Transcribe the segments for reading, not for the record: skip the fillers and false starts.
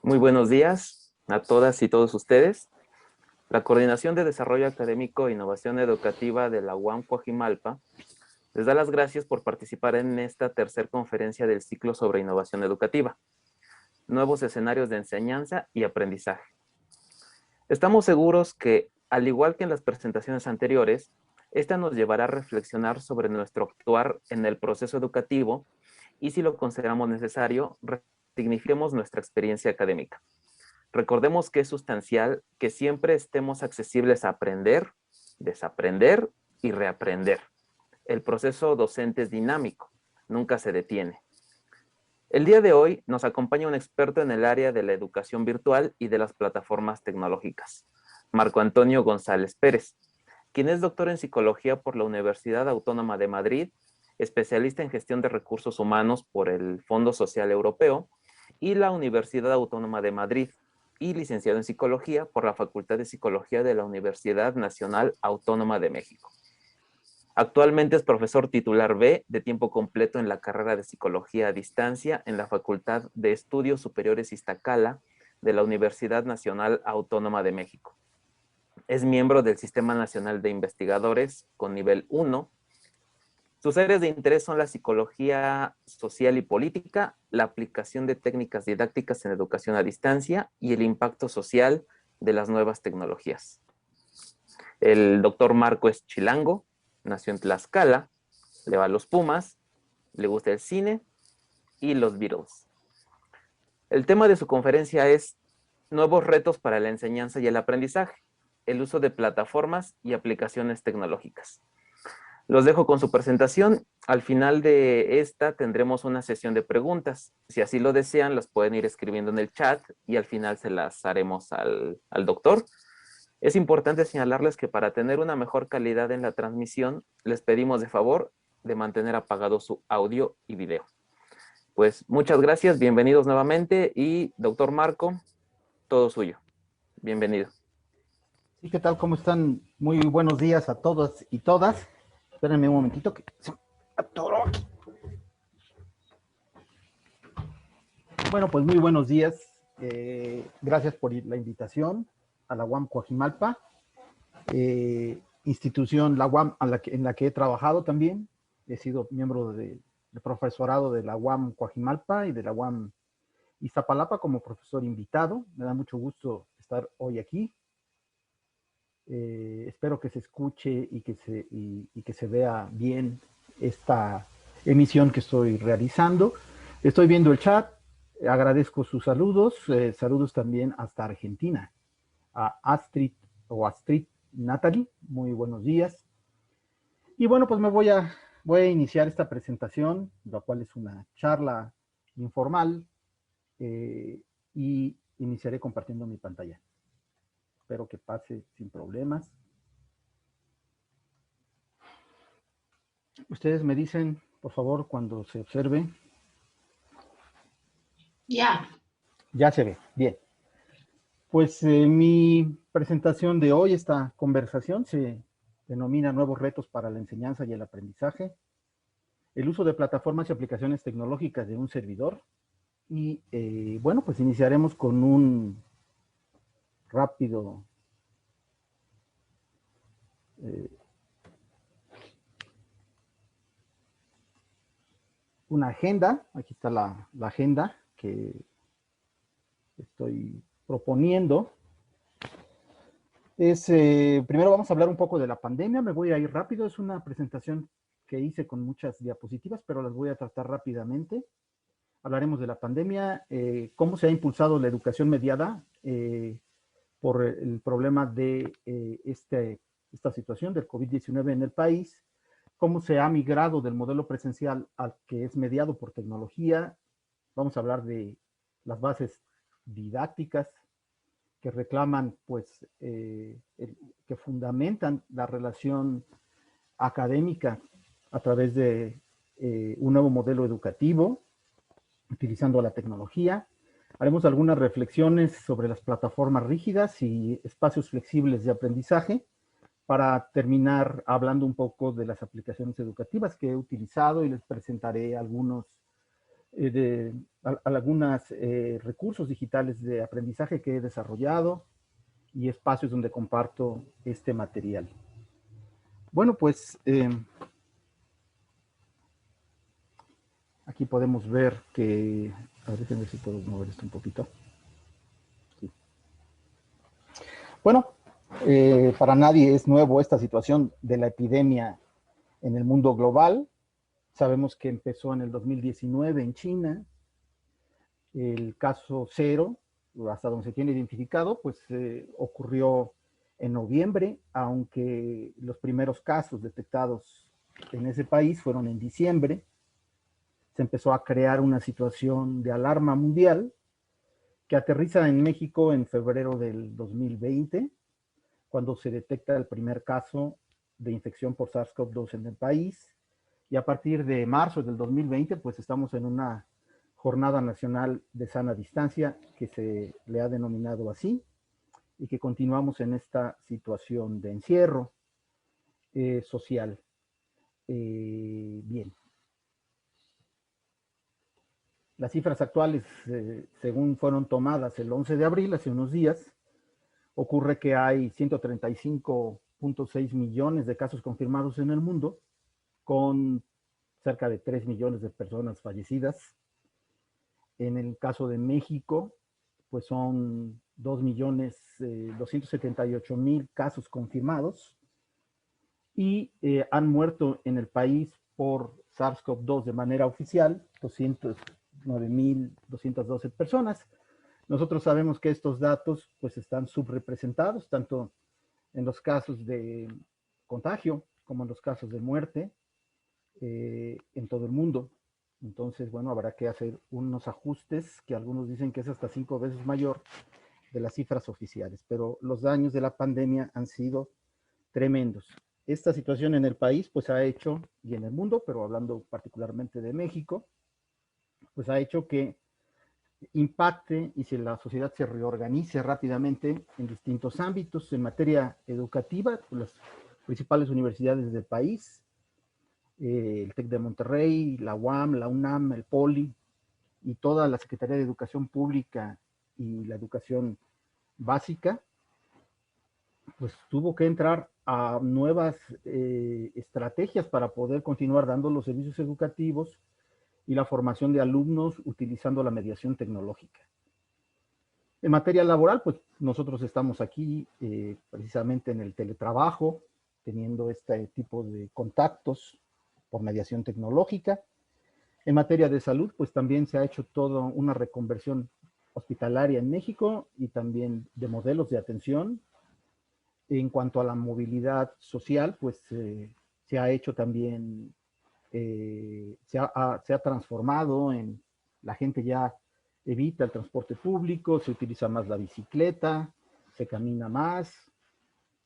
Muy buenos días a todas y todos ustedes. La Coordinación de Desarrollo Académico e Innovación Educativa de la UAM Coajimalpa les da las gracias por participar en esta tercera conferencia del ciclo sobre innovación educativa, nuevos escenarios de enseñanza y aprendizaje. Estamos seguros que, al igual que en las presentaciones anteriores, esta nos llevará a reflexionar sobre nuestro actuar en el proceso educativo y, si lo consideramos necesario, resignifiquemos nuestra experiencia académica. Recordemos que es sustancial que siempre estemos accesibles a aprender, desaprender y reaprender. El proceso docente es dinámico, nunca se detiene. El día de hoy nos acompaña un experto en el área de la educación virtual y de las plataformas tecnológicas, Marco Antonio González Pérez, quien es doctor en psicología por la Universidad Autónoma de Madrid, especialista en gestión de recursos humanos por el Fondo Social Europeo y la Universidad Autónoma de Madrid, y licenciado en Psicología por la Facultad de Psicología de la Universidad Nacional Autónoma de México. Actualmente es profesor titular B de tiempo completo en la carrera de Psicología a Distancia en la Facultad de Estudios Superiores Iztacala de la Universidad Nacional Autónoma de México. Es miembro del Sistema Nacional de Investigadores con nivel 1. Sus áreas de interés son la psicología social y política, la aplicación de técnicas didácticas en educación a distancia y el impacto social de las nuevas tecnologías. El doctor Marco es chilango, nació en Tlaxcala, le va a los Pumas, le gusta el cine y los Beatles. El tema de su conferencia es nuevos retos para la enseñanza y el aprendizaje, el uso de plataformas y aplicaciones tecnológicas. Los dejo con su presentación. Al final de esta tendremos una sesión de preguntas. Si así lo desean, las pueden ir escribiendo en el chat y al final se las haremos al doctor. Es importante señalarles que para tener una mejor calidad en la transmisión, les pedimos de favor de mantener apagado su audio y video. Pues muchas gracias, bienvenidos nuevamente y doctor Marco, todo suyo. Bienvenido. Sí, ¿qué tal? ¿Cómo están? Muy buenos días a todos y todas. Espérenme un momentito que se me atoró aquí. Bueno, pues muy buenos días. Gracias por la invitación a la UAM Coajimalpa, institución, la UAM en la que he trabajado también. He sido miembro de profesorado de la UAM Coajimalpa y de la UAM Iztapalapa como profesor invitado. Me da mucho gusto estar hoy aquí. Espero que se escuche y que se vea bien esta emisión que estoy realizando. Estoy viendo el chat, agradezco sus saludos, saludos también hasta Argentina, a Astrid Natalie, muy buenos días. Y bueno, pues voy a iniciar esta presentación, la cual es una charla informal, y iniciaré compartiendo mi pantalla. Espero que pase sin problemas. Ustedes me dicen, por favor, cuando se observe. Ya. Ya se ve, bien. Pues mi presentación de hoy, esta conversación, se denomina Nuevos retos para la enseñanza y el aprendizaje, el uso de plataformas y aplicaciones tecnológicas de un servidor. Y bueno, pues iniciaremos con un rápido una agenda. Aquí está la agenda que estoy proponiendo. Primero vamos a hablar un poco de la pandemia. Me voy a ir rápido. Es una presentación que hice con muchas diapositivas, pero las voy a tratar rápidamente. Hablaremos de la pandemia, cómo se ha impulsado la educación mediada por el problema de esta situación del COVID-19 en el país, cómo se ha migrado del modelo presencial al que es mediado por tecnología. Vamos a hablar de las bases didácticas que reclaman, pues, que fundamentan la relación académica a través de un nuevo modelo educativo, utilizando la tecnología. Haremos algunas reflexiones sobre las plataformas rígidas y espacios flexibles de aprendizaje, para terminar hablando un poco de las aplicaciones educativas que he utilizado, y les presentaré algunos algunos recursos digitales de aprendizaje que he desarrollado y espacios donde comparto este material. Bueno, pues aquí podemos ver que, a ver, déjenme ver si puedo mover esto un poquito. Sí. Bueno, para nadie es nuevo esta situación de la epidemia en el mundo global. Sabemos que empezó en el 2019 en China. El caso cero, hasta donde se tiene identificado, pues ocurrió en noviembre, aunque los primeros casos detectados en ese país fueron en diciembre. Se empezó a crear una situación de alarma mundial que aterriza en México en febrero del 2020, cuando se detecta el primer caso de infección por SARS-CoV-2 en el país. Y a partir de marzo del 2020, pues estamos en una Jornada Nacional de Sana Distancia, que se le ha denominado así, y que continuamos en esta situación de encierro social. Bien. Las cifras actuales, según fueron tomadas el 11 de abril, hace unos días, ocurre que hay 135.6 millones de casos confirmados en el mundo, con cerca de 3 millones de personas fallecidas. En el caso de México, pues son 2.278.000 casos confirmados y han muerto en el país por SARS-CoV-2 de manera oficial 209.212 personas. Nosotros sabemos que estos datos pues están subrepresentados tanto en los casos de contagio como en los casos de muerte en todo el mundo. Entonces, bueno, habrá que hacer unos ajustes que algunos dicen que es hasta 5 veces mayor de las cifras oficiales, pero los daños de la pandemia han sido tremendos. Esta situación en el país, pues ha hecho, y en el mundo, pero hablando particularmente de México, pues ha hecho que impacte y si la sociedad se reorganice rápidamente en distintos ámbitos. En materia educativa, pues las principales universidades del país, el TEC de Monterrey, la UAM, la UNAM, el POLI y toda la Secretaría de Educación Pública y la educación básica, pues tuvo que entrar a nuevas estrategias para poder continuar dando los servicios educativos y la formación de alumnos utilizando la mediación tecnológica. En materia laboral, pues nosotros estamos aquí precisamente en el teletrabajo, teniendo este tipo de contactos por mediación tecnológica. En materia de salud, pues también se ha hecho toda una reconversión hospitalaria en México y también de modelos de atención. En cuanto a la movilidad social, pues se ha hecho también, se ha transformado en la gente ya evita el transporte público, se utiliza más la bicicleta, se camina más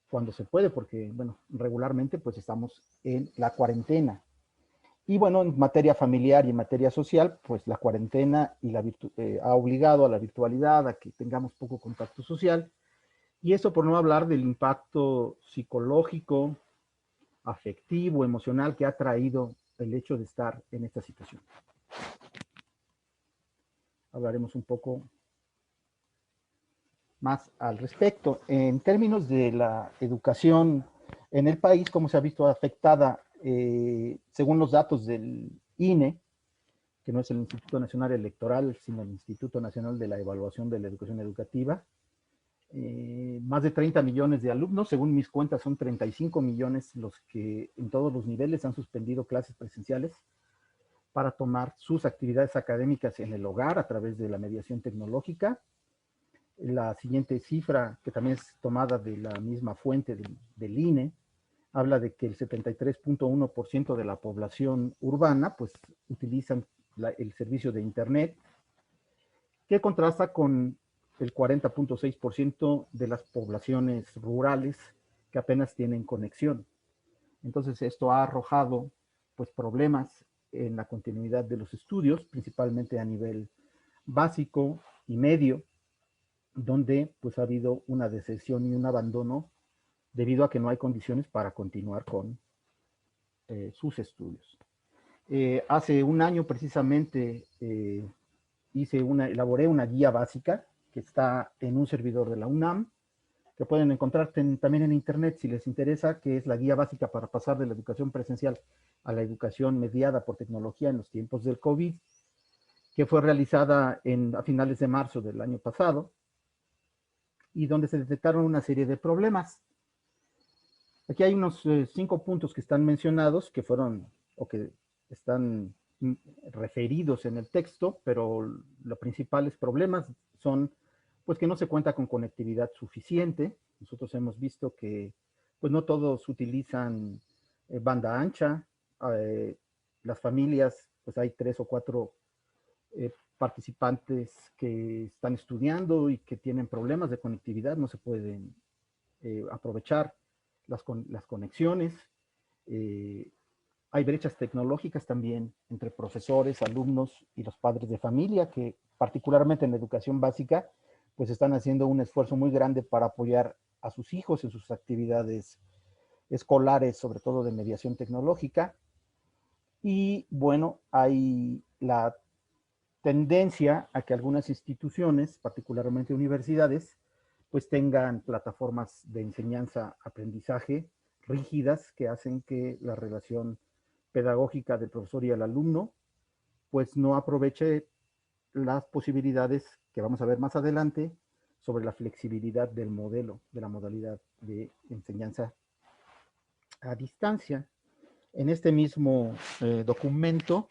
cuando se puede, porque, bueno, regularmente pues estamos en la cuarentena. Y bueno, en materia familiar y en materia social, pues la cuarentena y ha obligado a la virtualidad, a que tengamos poco contacto social. Y eso por no hablar del impacto psicológico, afectivo, emocional que ha traído el hecho de estar en esta situación. Hablaremos un poco más al respecto. En términos de la educación en el país, cómo se ha visto afectada, según los datos del INE, que no es el Instituto Nacional Electoral, sino el Instituto Nacional de la Evaluación de la Educación Educativa, más de 30 millones de alumnos, según mis cuentas son 35 millones los que en todos los niveles han suspendido clases presenciales para tomar sus actividades académicas en el hogar a través de la mediación tecnológica. La siguiente cifra, que también es tomada de la misma fuente del INE, habla de que el 73.1% de la población urbana pues utilizan el servicio de Internet, que contrasta con el 40.6% de las poblaciones rurales que apenas tienen conexión. Entonces esto ha arrojado pues problemas en la continuidad de los estudios, principalmente a nivel básico y medio, donde pues ha habido una deserción y un abandono debido a que no hay condiciones para continuar con sus estudios. Hace un año precisamente elaboré una guía básica que está en un servidor de la UNAM, que pueden encontrar también en internet si les interesa, que es la guía básica para pasar de la educación presencial a la educación mediada por tecnología en los tiempos del COVID, que fue realizada a finales de marzo del año pasado y donde se detectaron una serie de problemas. Aquí hay unos 5 puntos que están mencionados, que fueron o que están referidos en el texto, pero los principales problemas son pues que no se cuenta con conectividad suficiente. Nosotros hemos visto que pues no todos utilizan banda ancha. eh, las familias, pues hay 3 o 4 participantes que están estudiando y que tienen problemas de conectividad, no se pueden aprovechar las conexiones. Eh, Hay brechas tecnológicas también entre profesores, alumnos y los padres de familia, que particularmente en la educación básica, pues están haciendo un esfuerzo muy grande para apoyar a sus hijos en sus actividades escolares, sobre todo de mediación tecnológica. Y bueno, hay la tendencia a que algunas instituciones, particularmente universidades, pues tengan plataformas de enseñanza-aprendizaje rígidas que hacen que la relación pedagógica del profesor y el alumno pues no aproveche las posibilidades que vamos a ver más adelante sobre la flexibilidad del modelo, de la modalidad de enseñanza a distancia. En este mismo documento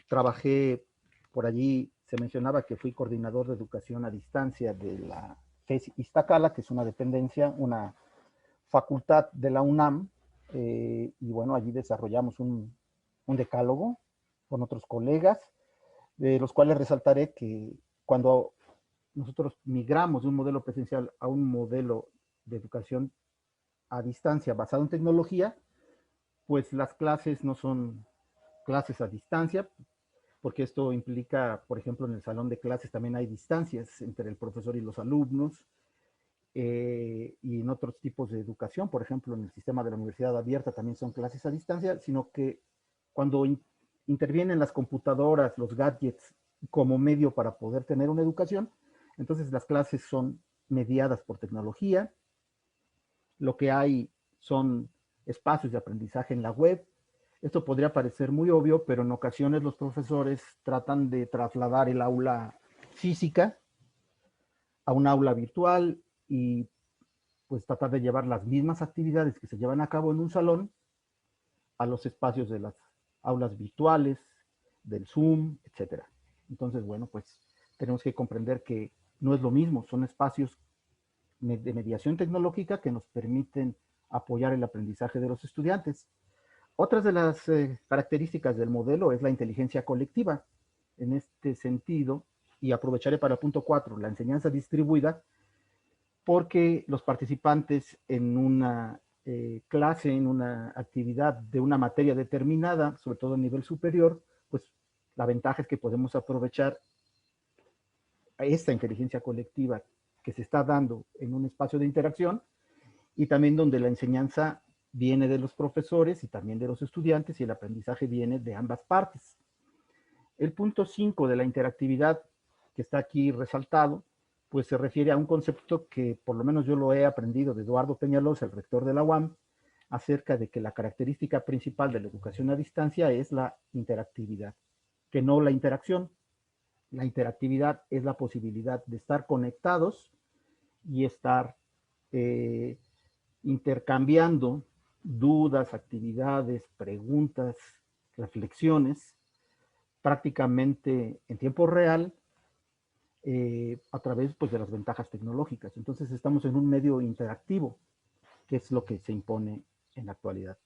trabajé, por allí se mencionaba que fui coordinador de educación a distancia de la FES Iztacala, que es una dependencia, una facultad de la UNAM, y bueno, allí desarrollamos un decálogo con otros colegas, de los cuales resaltaré que cuando nosotros migramos de un modelo presencial a un modelo de educación a distancia basado en tecnología, pues las clases no son clases a distancia, porque esto implica, por ejemplo, en el salón de clases también hay distancias entre el profesor y los alumnos, y en otros tipos de educación, por ejemplo, en el sistema de la universidad abierta también son clases a distancia, sino que cuando intervienen las computadoras, los gadgets como medio para poder tener una educación, entonces las clases son mediadas por tecnología. Lo que hay son espacios de aprendizaje en la web. Esto podría parecer muy obvio, pero en ocasiones los profesores tratan de trasladar el aula física a un aula virtual y pues tratar de llevar las mismas actividades que se llevan a cabo en un salón a los espacios de las aulas virtuales, del Zoom, etcétera. Entonces, bueno, pues tenemos que comprender que no es lo mismo, son espacios de mediación tecnológica que nos permiten apoyar el aprendizaje de los estudiantes. Otras de las características del modelo es la inteligencia colectiva. En este sentido, y aprovecharé para el punto 4, la enseñanza distribuida, porque los participantes en una clase, en una actividad de una materia determinada, sobre todo a nivel superior, pues la ventaja es que podemos aprovechar esta inteligencia colectiva que se está dando en un espacio de interacción y también donde la enseñanza viene de los profesores y también de los estudiantes y el aprendizaje viene de ambas partes. El punto 5 de la interactividad que está aquí resaltado, pues se refiere a un concepto que por lo menos yo lo he aprendido de Eduardo Peñalosa, el rector de la UAM, acerca de que la característica principal de la educación a distancia es la interactividad, que no la interacción. La interactividad es la posibilidad de estar conectados y estar eh, intercambiando dudas, actividades, preguntas, reflexiones, prácticamente en tiempo real, a través pues, de las ventajas tecnológicas. Entonces estamos en un medio interactivo, que es lo que se impone en la actualidad.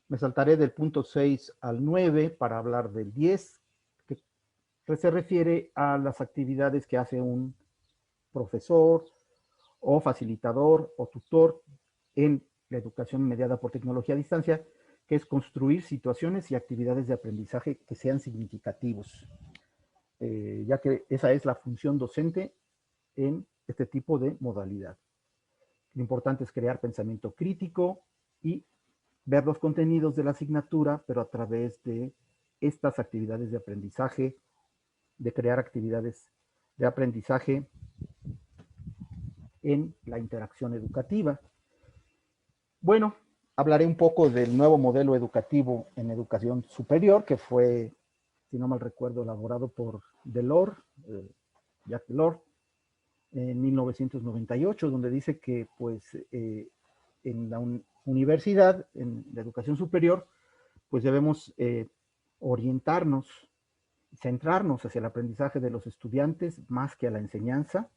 Me saltaré del punto 6 al 9 para hablar del 10, que se refiere a las actividades que hace un profesor o facilitador o tutor en la educación mediada por tecnología a distancia, que es construir situaciones y actividades de aprendizaje que sean significativos, ya que esa es la función docente en este tipo de modalidad. Lo importante es crear pensamiento crítico y ver los contenidos de la asignatura, pero a través de estas actividades de aprendizaje, de crear actividades de aprendizaje en la interacción educativa. Bueno, hablaré un poco del nuevo modelo educativo en educación superior, que fue, si no mal recuerdo, elaborado por Delors, Jacques Delors, en 1998, donde dice que pues en la universidad, en la educación superior, pues debemos orientarnos, centrarnos hacia el aprendizaje de los estudiantes más que a la enseñanza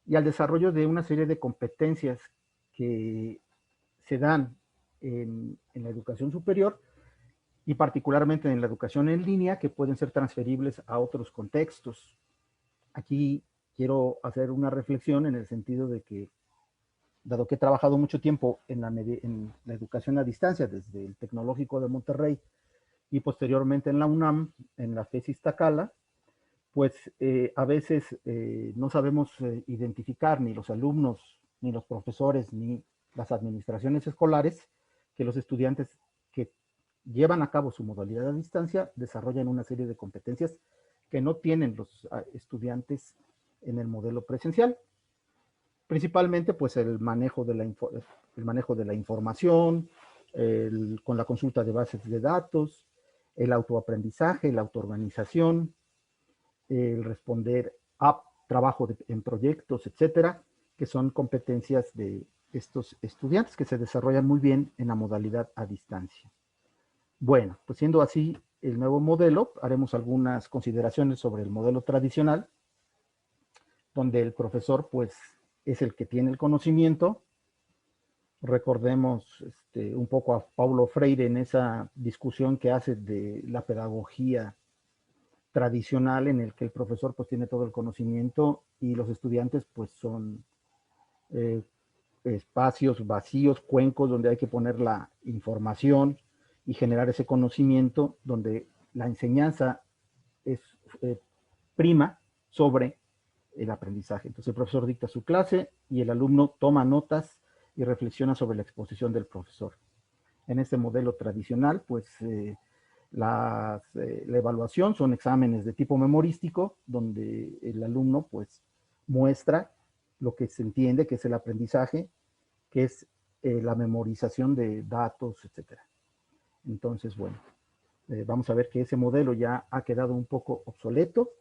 y al desarrollo de una serie de competencias que se dan en la educación superior y particularmente en la educación en línea que pueden ser transferibles a otros contextos. Aquí quiero hacer una reflexión en el sentido de que, dado que he trabajado mucho tiempo en la educación a distancia desde el Tecnológico de Monterrey y posteriormente en la UNAM, en la FES Iztacala, pues a veces no sabemos identificar ni los alumnos, ni los profesores, ni las administraciones escolares, que los estudiantes que llevan a cabo su modalidad a distancia desarrollan una serie de competencias que no tienen los estudiantes en el modelo presencial. Principalmente, pues el manejo de la información, con la consulta de bases de datos, el autoaprendizaje, la autoorganización, el responder a trabajo en proyectos, etcétera, que son competencias de estos estudiantes que se desarrollan muy bien en la modalidad a distancia. Bueno, pues siendo así el nuevo modelo, haremos algunas consideraciones sobre el modelo tradicional, donde el profesor pues es el que tiene el conocimiento. Recordemos un poco a Paulo Freire en esa discusión que hace de la pedagogía tradicional, en el que el profesor pues tiene todo el conocimiento y los estudiantes pues son espacios vacíos, cuencos, donde hay que poner la información y generar ese conocimiento, donde la enseñanza es prima sobre el aprendizaje. Entonces el profesor dicta su clase y el alumno toma notas y reflexiona sobre la exposición del profesor. En este modelo tradicional, pues la evaluación son exámenes de tipo memorístico, donde el alumno pues muestra lo que se entiende que es el aprendizaje, que es la memorización de datos, etc. Entonces, bueno, vamos a ver que ese modelo ya ha quedado un poco obsoleto.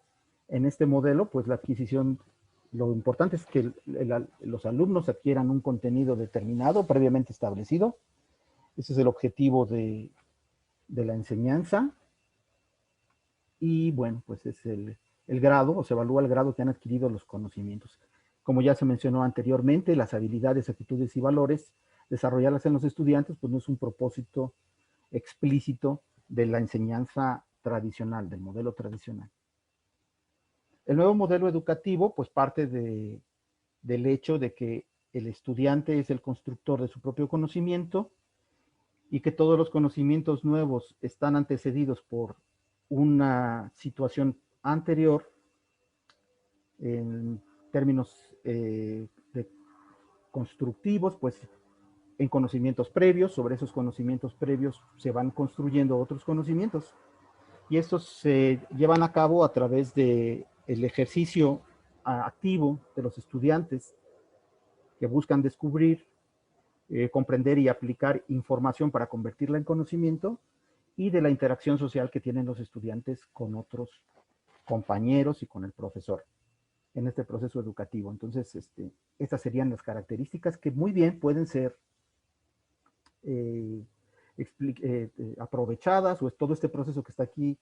En este modelo, pues la adquisición, lo importante es que los alumnos adquieran un contenido determinado, previamente establecido. Ese es el objetivo de la enseñanza. Y bueno, pues es el grado, o se evalúa el grado que han adquirido los conocimientos. Como ya se mencionó anteriormente, las habilidades, actitudes y valores, desarrollarlas en los estudiantes, pues no es un propósito explícito de la enseñanza tradicional, del modelo tradicional. El nuevo modelo educativo, pues parte del hecho de que el estudiante es el constructor de su propio conocimiento y que todos los conocimientos nuevos están antecedidos por una situación anterior en términos constructivos, pues en conocimientos previos, sobre esos conocimientos previos se van construyendo otros conocimientos y estos se llevan a cabo a través del ejercicio activo de los estudiantes que buscan descubrir, comprender y aplicar información para convertirla en conocimiento y de la interacción social que tienen los estudiantes con otros compañeros y con el profesor en este proceso educativo. Entonces, estas serían las características que muy bien pueden ser aprovechadas, o todo este proceso que está aquí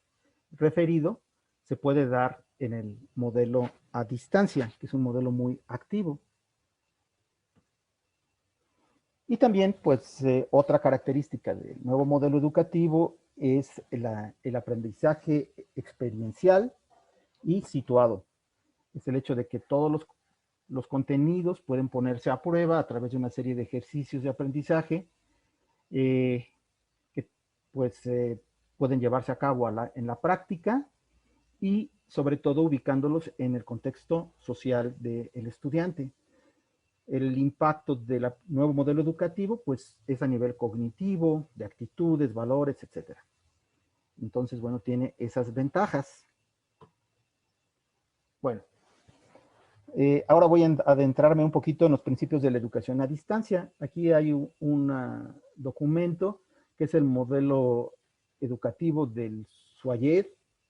referido se puede dar en el modelo a distancia, que es un modelo muy activo. Y también, pues, otra característica del nuevo modelo educativo es el aprendizaje experiencial y situado. Es el hecho de que todos los contenidos pueden ponerse a prueba a través de una serie de ejercicios de aprendizaje que pues pueden llevarse a cabo en la práctica y sobre todo ubicándolos en el contexto social del estudiante. El impacto del nuevo modelo educativo pues es a nivel cognitivo, de actitudes, valores, etc. Entonces, bueno, tiene esas ventajas. Bueno, ahora voy a adentrarme un poquito en los principios de la educación a distancia. Aquí hay un documento que es el modelo educativo del SUAYED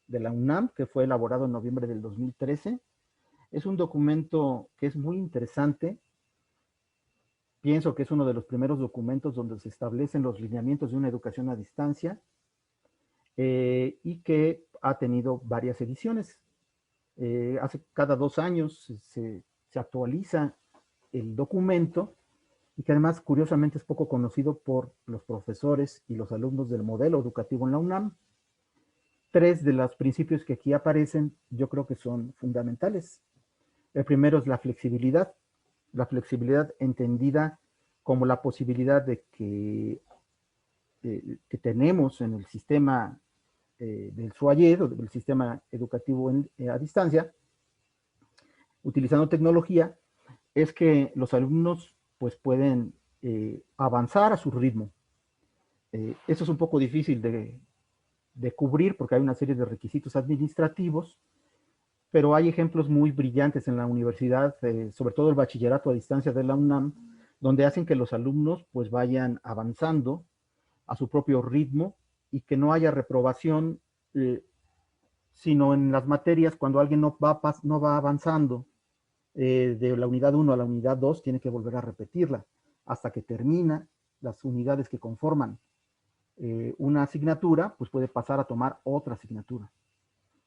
de la UNAM, que fue elaborado en noviembre del 2013. Es un documento que es muy interesante. Pienso que es uno de los primeros documentos donde se establecen los lineamientos de una educación a distancia y que ha tenido varias ediciones. Cada 2 años se actualiza el documento y que además curiosamente es poco conocido por los profesores y los alumnos del modelo educativo en la UNAM. 3 de los principios que aquí aparecen yo creo que son fundamentales. El primero es la flexibilidad entendida como la posibilidad de que tenemos en el sistema del SUAYED o del sistema educativo a distancia, utilizando tecnología, es que los alumnos pues pueden avanzar a su ritmo. Eso es un poco difícil de cubrir porque hay una serie de requisitos administrativos, pero hay ejemplos muy brillantes en la universidad, sobre todo el bachillerato a distancia de la UNAM, donde hacen que los alumnos pues vayan avanzando a su propio ritmo y que no haya reprobación, sino en las materias cuando alguien no va avanzando de la unidad 1 a la unidad 2, tiene que volver a repetirla hasta que termina las unidades que conforman una asignatura, pues puede pasar a tomar otra asignatura.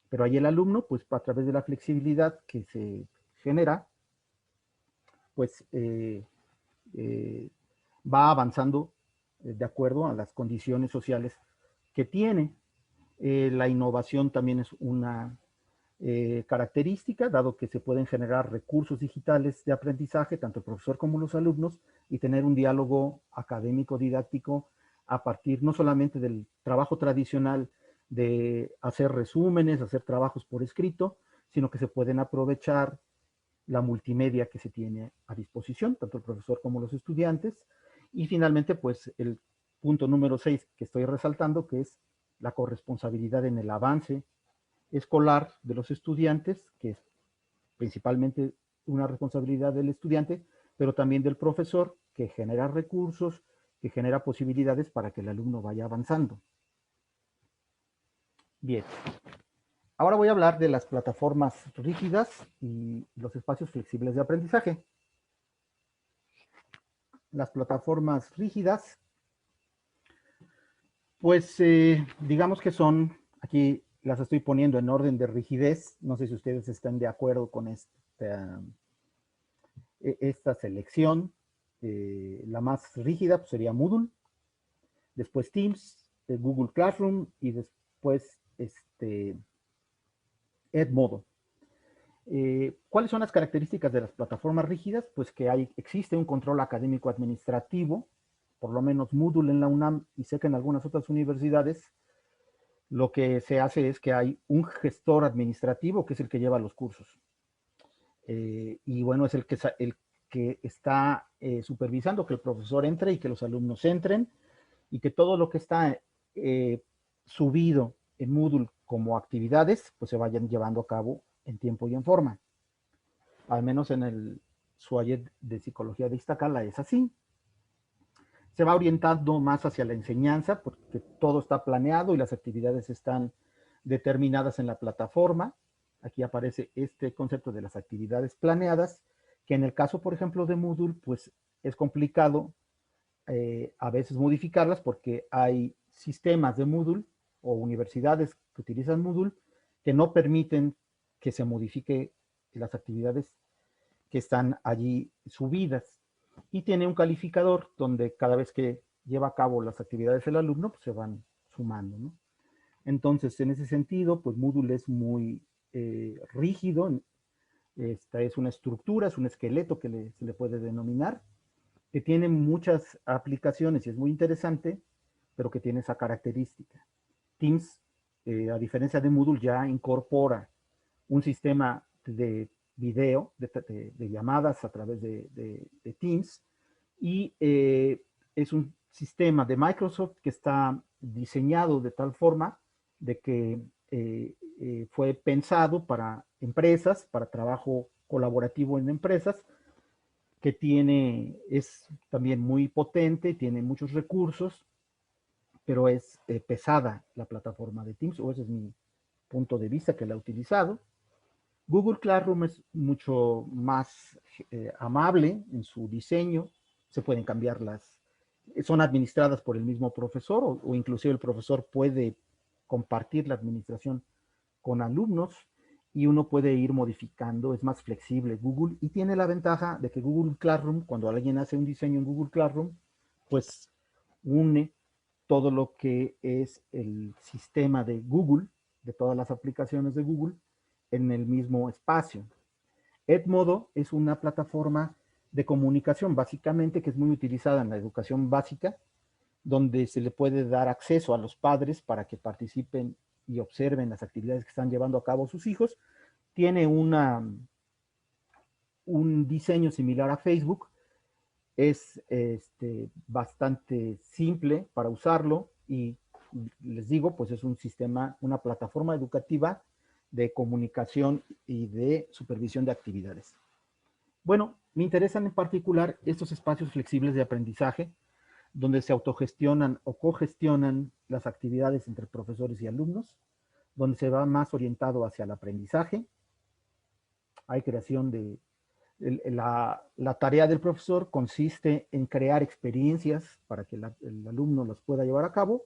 Pero ahí el alumno, pues a través de la flexibilidad que se genera, pues va avanzando de acuerdo a las condiciones sociales que tiene. La innovación también es una característica, dado que se pueden generar recursos digitales de aprendizaje, tanto el profesor como los alumnos, y tener un diálogo académico didáctico a partir no solamente del trabajo tradicional de hacer resúmenes, hacer trabajos por escrito, sino que se pueden aprovechar la multimedia que se tiene a disposición, tanto el profesor como los estudiantes. Y finalmente, pues el punto número 6 que estoy resaltando, que es la corresponsabilidad en el avance escolar de los estudiantes, que es principalmente una responsabilidad del estudiante, pero también del profesor, que genera recursos, que genera posibilidades para que el alumno vaya avanzando. Bien, ahora voy a hablar de las plataformas rígidas y los espacios flexibles de aprendizaje. Las plataformas rígidas, pues digamos que son, aquí las estoy poniendo en orden de rigidez, no sé si ustedes están de acuerdo con esta selección. La más rígida pues, sería Moodle, después Teams, Google Classroom y después Edmodo. ¿Cuáles son las características de las plataformas rígidas? Pues que existe un control académico administrativo, por lo menos Moodle en la UNAM y sé que en algunas otras universidades, lo que se hace es que hay un gestor administrativo que es el que lleva los cursos. Y bueno, es el que está supervisando que el profesor entre y que los alumnos entren y que todo lo que está subido en Moodle como actividades, pues se vayan llevando a cabo en tiempo y en forma. Al menos en el SUAYED de Psicología de Iztacala es así. Se va orientando más hacia la enseñanza porque todo está planeado y las actividades están determinadas en la plataforma. Aquí aparece este concepto de las actividades planeadas, que en el caso, por ejemplo, de Moodle, pues es complicado a veces modificarlas porque hay sistemas de Moodle o universidades que utilizan Moodle que no permiten que se modifique las actividades que están allí subidas. Y tiene un calificador donde cada vez que lleva a cabo las actividades el alumno, pues se van sumando, ¿no? Entonces, en ese sentido, pues Moodle es muy rígido. Esta es una estructura, es un esqueleto que se le puede denominar, que tiene muchas aplicaciones y es muy interesante, pero que tiene esa característica. Teams, a diferencia de Moodle, ya incorpora un sistema de video, de llamadas a través de Teams, y es un sistema de Microsoft que está diseñado de tal forma de que fue pensado para empresas, para trabajo colaborativo en empresas, que es también muy potente, tiene muchos recursos, pero es pesada la plataforma de Teams, o ese es mi punto de vista que la he utilizado. Google Classroom es mucho más amable en su diseño, se pueden cambiar son administradas por el mismo profesor o inclusive el profesor puede compartir la administración con alumnos y uno puede ir modificando, es más flexible Google y tiene la ventaja de que Google Classroom, cuando alguien hace un diseño en Google Classroom, pues une todo lo que es el sistema de Google, de todas las aplicaciones de Google, en el mismo espacio. Edmodo es una plataforma de comunicación, básicamente, que es muy utilizada en la educación básica, donde se le puede dar acceso a los padres para que participen y observen las actividades que están llevando a cabo sus hijos. Tiene un diseño similar a Facebook, es bastante simple para usarlo y les digo, pues es un sistema, una plataforma educativa de comunicación y de supervisión de actividades. Bueno, me interesan en particular estos espacios flexibles de aprendizaje, donde se autogestionan o cogestionan las actividades entre profesores y alumnos, donde se va más orientado hacia el aprendizaje. Hay creación de... La tarea del profesor consiste en crear experiencias para que el alumno las pueda llevar a cabo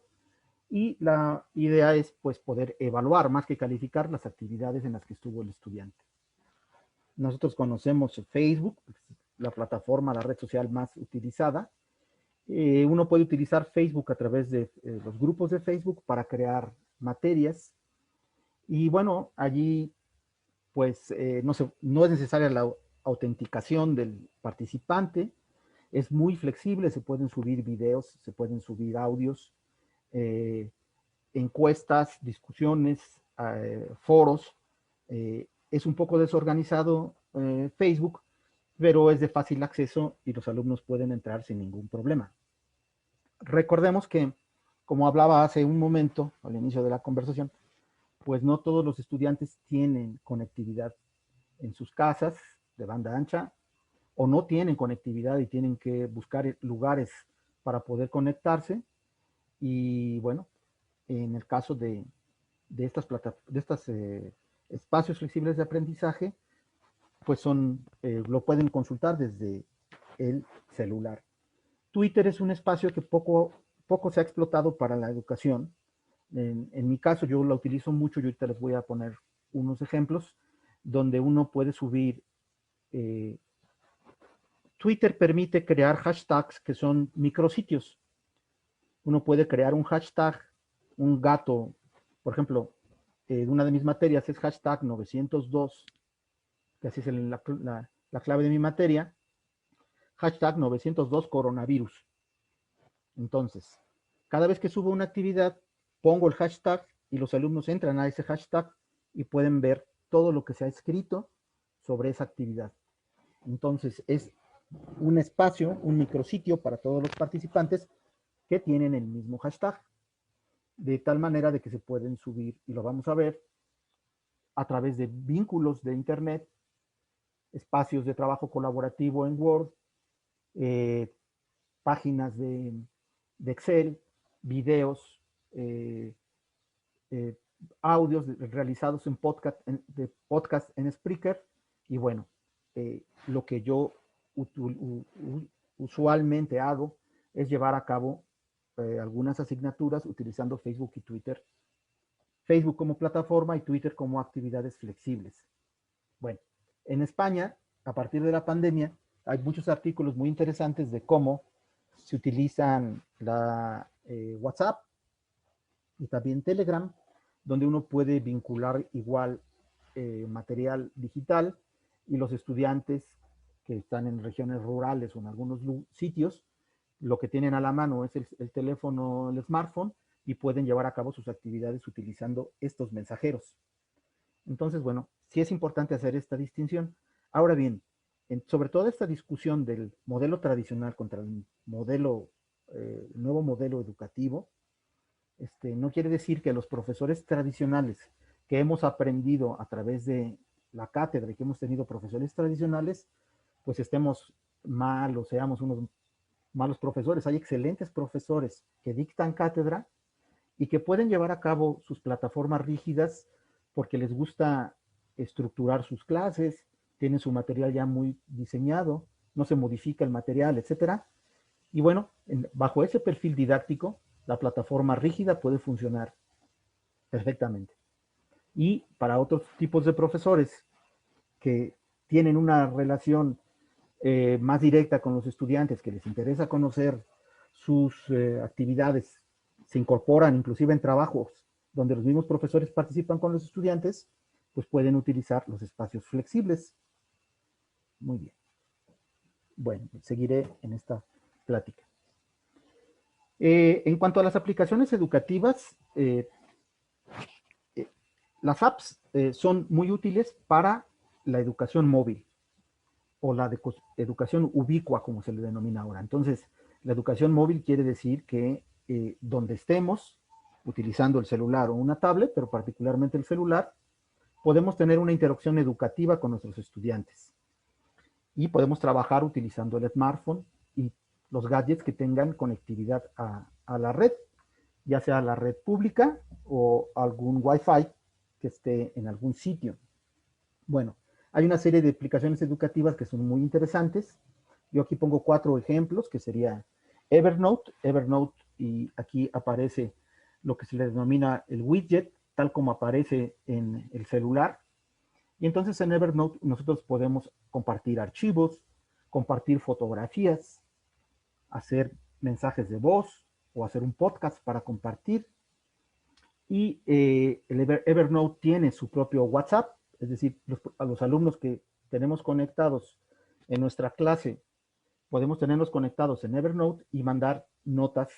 y la idea es pues poder evaluar más que calificar las actividades en las que estuvo el estudiante. Nosotros conocemos Facebook, la plataforma, la red social más utilizada. Uno puede utilizar Facebook a través de los grupos de Facebook para crear materias. Y bueno, allí pues no es necesaria la autenticación del participante, es muy flexible, se pueden subir videos, se pueden subir audios, encuestas, discusiones, foros. Es un poco desorganizado Facebook, pero es de fácil acceso y los alumnos pueden entrar sin ningún problema. Recordemos que, como hablaba hace un momento, al inicio de la conversación, pues no todos los estudiantes tienen conectividad en sus casas de banda ancha o no tienen conectividad y tienen que buscar lugares para poder conectarse. Y bueno, en el caso de estas espacios flexibles de aprendizaje, pues lo pueden consultar desde el celular. Twitter es un espacio que poco se ha explotado para la educación. En mi caso, yo lo utilizo mucho y ahorita les voy a poner unos ejemplos donde uno puede subir. Twitter permite crear hashtags que son micrositios. Uno puede crear un hashtag, un gato, por ejemplo, una de mis materias es hashtag 902, que así es la clave de mi materia, hashtag 902 coronavirus. Entonces, cada vez que subo una actividad, pongo el hashtag y los alumnos entran a ese hashtag y pueden ver todo lo que se ha escrito sobre esa actividad. Entonces, es un espacio, un micrositio para todos los participantes que tienen el mismo hashtag, de tal manera de que se pueden subir, y lo vamos a ver, a través de vínculos de Internet, espacios de trabajo colaborativo en Word, páginas de Excel, videos, eh, audios realizados en podcast en Spreaker, y bueno, lo que yo usualmente hago es llevar a cabo algunas asignaturas utilizando Facebook y Twitter. Facebook como plataforma y Twitter como actividades flexibles. Bueno, en España, a partir de la pandemia, hay muchos artículos muy interesantes de cómo se utilizan la WhatsApp y también Telegram, donde uno puede vincular igual material digital y los estudiantes que están en regiones rurales o en algunos sitios, lo que tienen a la mano es el teléfono, el smartphone, y pueden llevar a cabo sus actividades utilizando estos mensajeros. Entonces, bueno, sí es importante hacer esta distinción. Ahora bien, sobre toda esta discusión del modelo tradicional contra el nuevo modelo educativo, No quiere decir que los profesores tradicionales que hemos aprendido a través de la cátedra y que hemos tenido profesores tradicionales, pues estemos mal o seamos unos malos profesores. Hay excelentes profesores que dictan cátedra y que pueden llevar a cabo sus plataformas rígidas porque les gusta estructurar sus clases, tienen su material ya muy diseñado, no se modifica el material, etcétera. Y bueno, bajo ese perfil didáctico, la plataforma rígida puede funcionar perfectamente. Y para otros tipos de profesores que tienen una relación más directa con los estudiantes, que les interesa conocer sus actividades, se incorporan inclusive en trabajos donde los mismos profesores participan con los estudiantes, pues pueden utilizar los espacios flexibles. Muy bien. Bueno, seguiré en esta plática. En cuanto a las aplicaciones educativas, las apps son muy útiles para la educación móvil o la educación ubicua, como se le denomina ahora. Entonces, la educación móvil quiere decir que donde estemos, utilizando el celular o una tablet, pero particularmente el celular, podemos tener una interacción educativa con nuestros estudiantes. Y podemos trabajar utilizando el smartphone y los gadgets que tengan conectividad a la red, ya sea la red pública o algún Wi-Fi que esté en algún sitio. Bueno, hay una serie de aplicaciones educativas que son muy interesantes. Yo aquí pongo 4 ejemplos, que sería Evernote. Evernote, y aquí aparece lo que se le denomina el widget, tal como aparece en el celular. Y entonces en Evernote nosotros podemos compartir archivos, compartir fotografías, hacer mensajes de voz o hacer un podcast para compartir. Y el Evernote tiene su propio WhatsApp, es decir, a los alumnos que tenemos conectados en nuestra clase, podemos tenerlos conectados en Evernote y mandar notas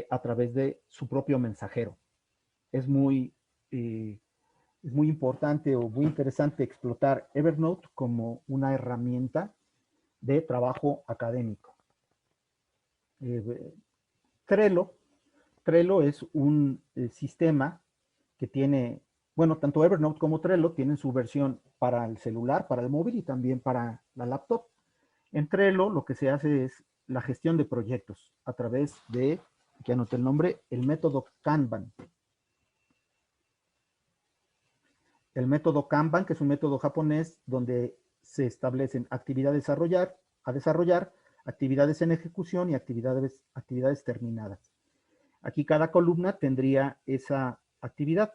a través de su propio mensajero. Es muy importante o muy interesante explotar Evernote como una herramienta de trabajo académico. Trello es un sistema que tiene, bueno, tanto Evernote como Trello tienen su versión para el celular, para el móvil y también para la laptop. En Trello lo que se hace es la gestión de proyectos a través de, que anoté el nombre, el método Kanban. El método Kanban, que es un método japonés donde se establecen actividades a desarrollar, actividades en ejecución y actividades terminadas. Aquí cada columna tendría esa actividad.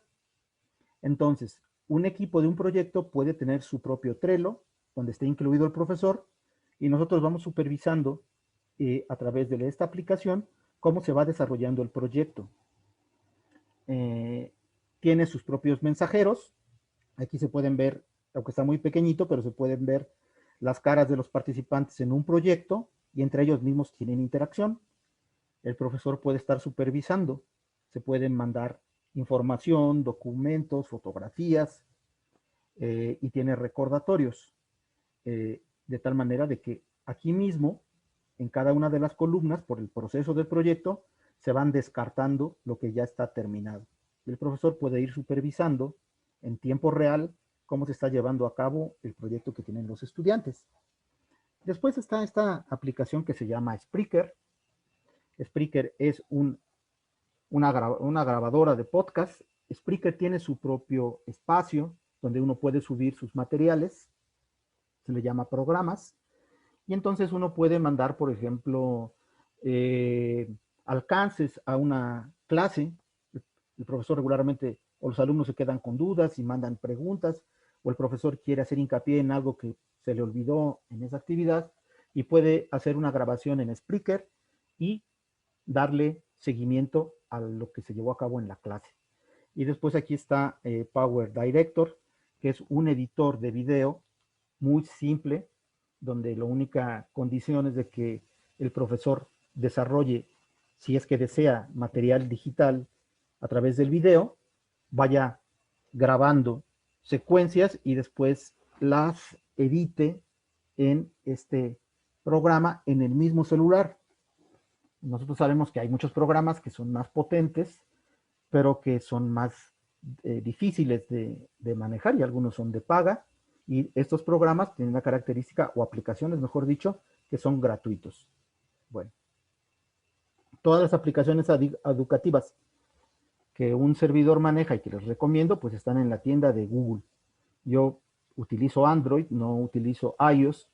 Entonces, un equipo de un proyecto puede tener su propio Trello, donde esté incluido el profesor, y nosotros vamos supervisando a través de esta aplicación cómo se va desarrollando el proyecto. Tiene sus propios mensajeros. Aquí se pueden ver, aunque está muy pequeñito, pero se pueden ver las caras de los participantes en un proyecto y entre ellos mismos tienen interacción. El profesor puede estar supervisando, se pueden mandar información, documentos, fotografías y tiene recordatorios, de tal manera de que aquí mismo, en cada una de las columnas, por el proceso del proyecto, se van descartando lo que ya está terminado. El profesor puede ir supervisando en tiempo real cómo se está llevando a cabo el proyecto que tienen los estudiantes. Después está esta aplicación que se llama Spreaker. Spreaker es una grabadora de podcast. Spreaker tiene su propio espacio donde uno puede subir sus materiales, se le llama programas, y entonces uno puede mandar, por ejemplo, alcances a una clase. El profesor regularmente, o los alumnos se quedan con dudas y mandan preguntas, o el profesor quiere hacer hincapié en algo que se le olvidó en esa actividad y puede hacer una grabación en Spreaker y darle seguimiento a lo que se llevó a cabo en la clase. Y después aquí está Power Director, que es un editor de video muy simple, donde la única condición es de que el profesor desarrolle, si es que desea, material digital a través del video, vaya grabando secuencias y después las edite en este programa en el mismo celular. Nosotros sabemos que hay muchos programas que son más potentes, pero que son más difíciles de manejar, y algunos son de paga, y estos programas tienen la característica, o aplicaciones, mejor dicho, que son gratuitos. Bueno, todas las aplicaciones educativas que un servidor maneja y que les recomiendo, pues están en la tienda de Google. Yo utilizo Android, no utilizo iOS,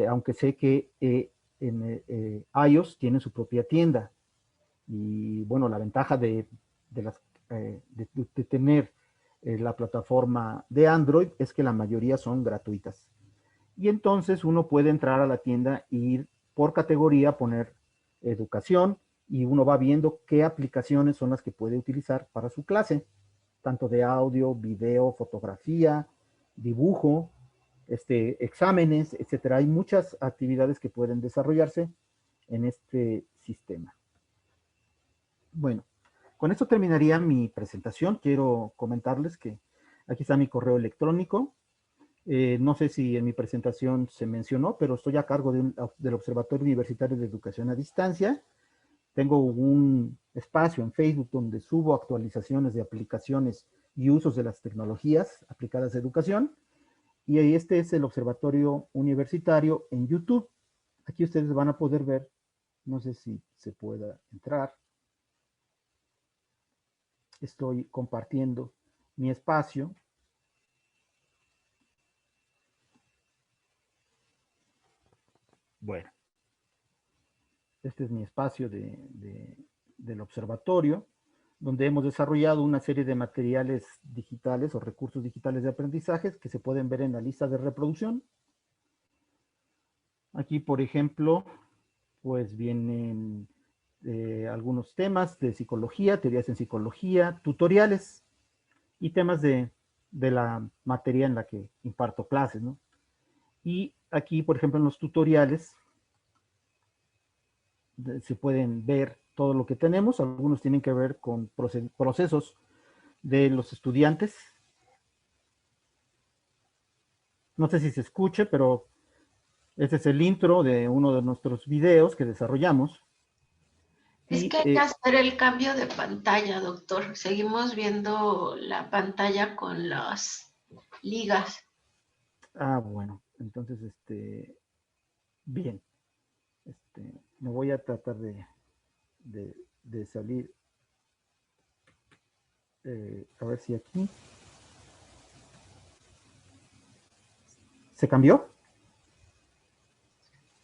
aunque sé que iOS tiene su propia tienda. Y bueno, la ventaja de tener la plataforma de Android es que la mayoría son gratuitas. Y entonces uno puede entrar a la tienda e ir por categoría, poner educación, y uno va viendo qué aplicaciones son las que puede utilizar para su clase, tanto de audio, video, fotografía, dibujo, exámenes, etcétera. Hay muchas actividades que pueden desarrollarse en este sistema. Bueno, con esto terminaría mi presentación. Quiero comentarles que aquí está mi correo electrónico. No sé si en mi presentación se mencionó, pero estoy a cargo del Observatorio Universitario de Educación a Distancia. Tengo un espacio en Facebook donde subo actualizaciones de aplicaciones y usos de las tecnologías aplicadas a educación. Y este es el Observatorio Universitario en YouTube. Aquí ustedes van a poder ver, no sé si se pueda entrar. Estoy compartiendo mi espacio. Bueno, este es mi espacio del observatorio, donde hemos desarrollado una serie de materiales digitales o recursos digitales de aprendizajes que se pueden ver en la lista de reproducción. Aquí, por ejemplo, pues vienen algunos temas de psicología, teorías en psicología, tutoriales y temas de la materia en la que imparto clases, ¿no? Y aquí, por ejemplo, en los tutoriales se pueden ver todo lo que tenemos. Algunos tienen que ver con procesos de los estudiantes. No sé si se escuche, pero este es el intro de uno de nuestros videos que desarrollamos. Es Y, que hay que hacer el cambio de pantalla, doctor. Seguimos viendo la pantalla con las ligas. bueno, entonces, bien. Me voy a tratar de salir. A ver si aquí. ¿Se cambió?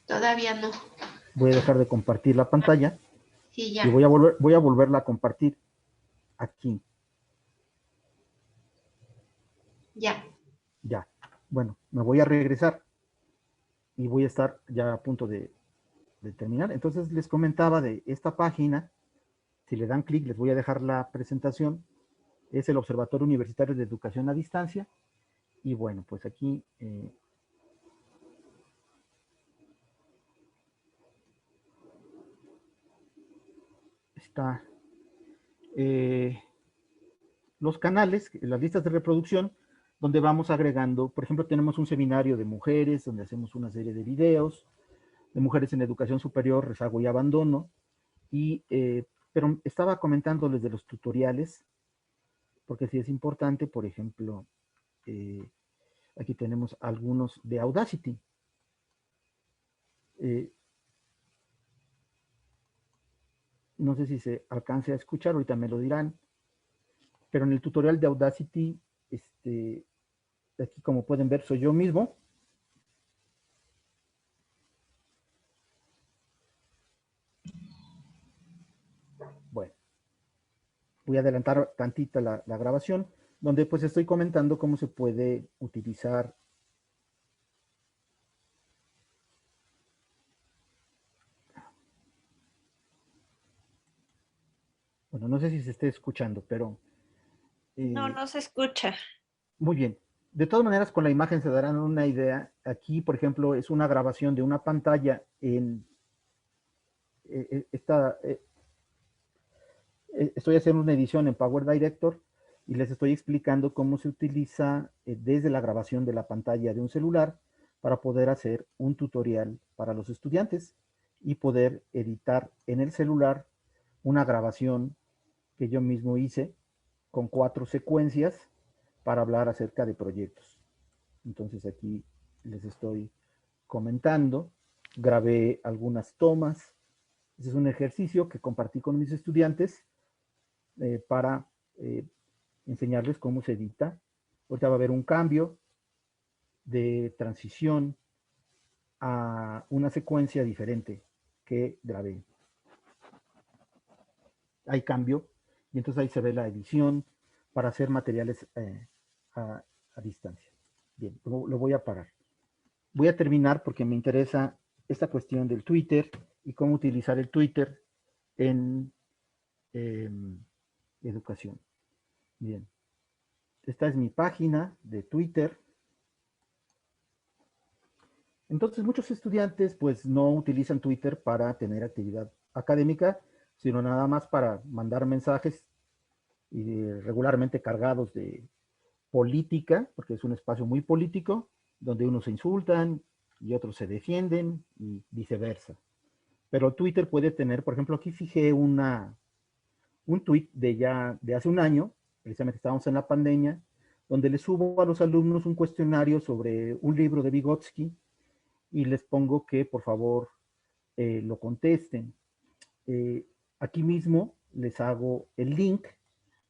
Todavía no. Voy a dejar de compartir la pantalla Sí, y ya. voy a volverla a compartir aquí. Ya. Ya. Bueno, me voy a regresar y voy a estar ya a punto de terminar. Entonces les comentaba de esta página. Si le dan clic, les voy a dejar la presentación. Es el Observatorio Universitario de Educación a Distancia. Y bueno, pues aquí está los canales, las listas de reproducción, donde vamos agregando. Por ejemplo, tenemos un seminario de mujeres, donde hacemos una serie de videos, de mujeres en educación superior, rezago y abandono. Pero estaba comentándoles de los tutoriales, porque sí es importante. Por ejemplo, aquí tenemos algunos de Audacity. No sé si se alcance a escuchar, ahorita me lo dirán, pero en el tutorial de Audacity, aquí como pueden ver, soy yo mismo. Bueno, voy a adelantar tantita la grabación, donde pues estoy comentando cómo se puede utilizar. Bueno, no sé si se esté escuchando, pero No, no se escucha. muy bien. De todas maneras, con la imagen se darán una idea. Aquí, por ejemplo, es una grabación de una pantalla en esta. Estoy haciendo una edición en Power Director y les estoy explicando cómo se utiliza desde la grabación de la pantalla de un celular para poder hacer un tutorial para los estudiantes. y poder editar en el celular una grabación que yo mismo hice con 4 secuencias para hablar acerca de proyectos. Entonces aquí les estoy comentando, grabé algunas tomas. Ese es un ejercicio que compartí con mis estudiantes para enseñarles cómo se edita. Ahorita va a haber un cambio de transición a una secuencia diferente que grabé. Hay cambio y entonces ahí se ve la edición para hacer materiales a distancia. Bien, lo voy a parar. Voy a terminar porque me interesa esta cuestión del Twitter y cómo utilizar el Twitter en educación. Bien, esta es mi página de Twitter. Entonces muchos estudiantes pues no utilizan Twitter para tener actividad académica, sino nada más para mandar mensajes y regularmente cargados de política, porque es un espacio muy político, donde unos se insultan y otros se defienden y viceversa. Pero Twitter puede tener, por ejemplo, aquí fijé un tweet de hace un año, precisamente estábamos en la pandemia, donde les subo a los alumnos un cuestionario sobre un libro de Vygotsky y les pongo que por favor lo contesten. Aquí mismo les hago el link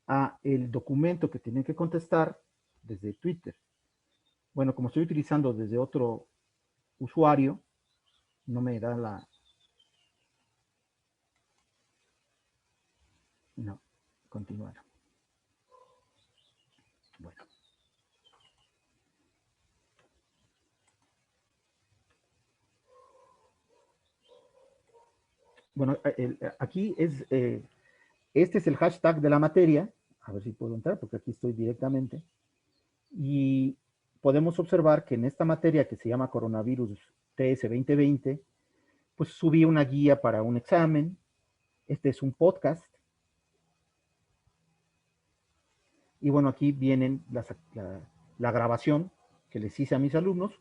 a el documento que tienen que contestar desde Twitter. Bueno, como estoy utilizando desde otro usuario, no me da la... No, continuar. Bueno. Bueno, aquí es, este es el hashtag de la materia. A ver si puedo entrar, porque aquí estoy directamente. Y podemos observar que en esta materia que se llama Coronavirus TS 2020, pues subí una guía para un examen. Este es un podcast. Y bueno, aquí vienen la grabación que les hice a mis alumnos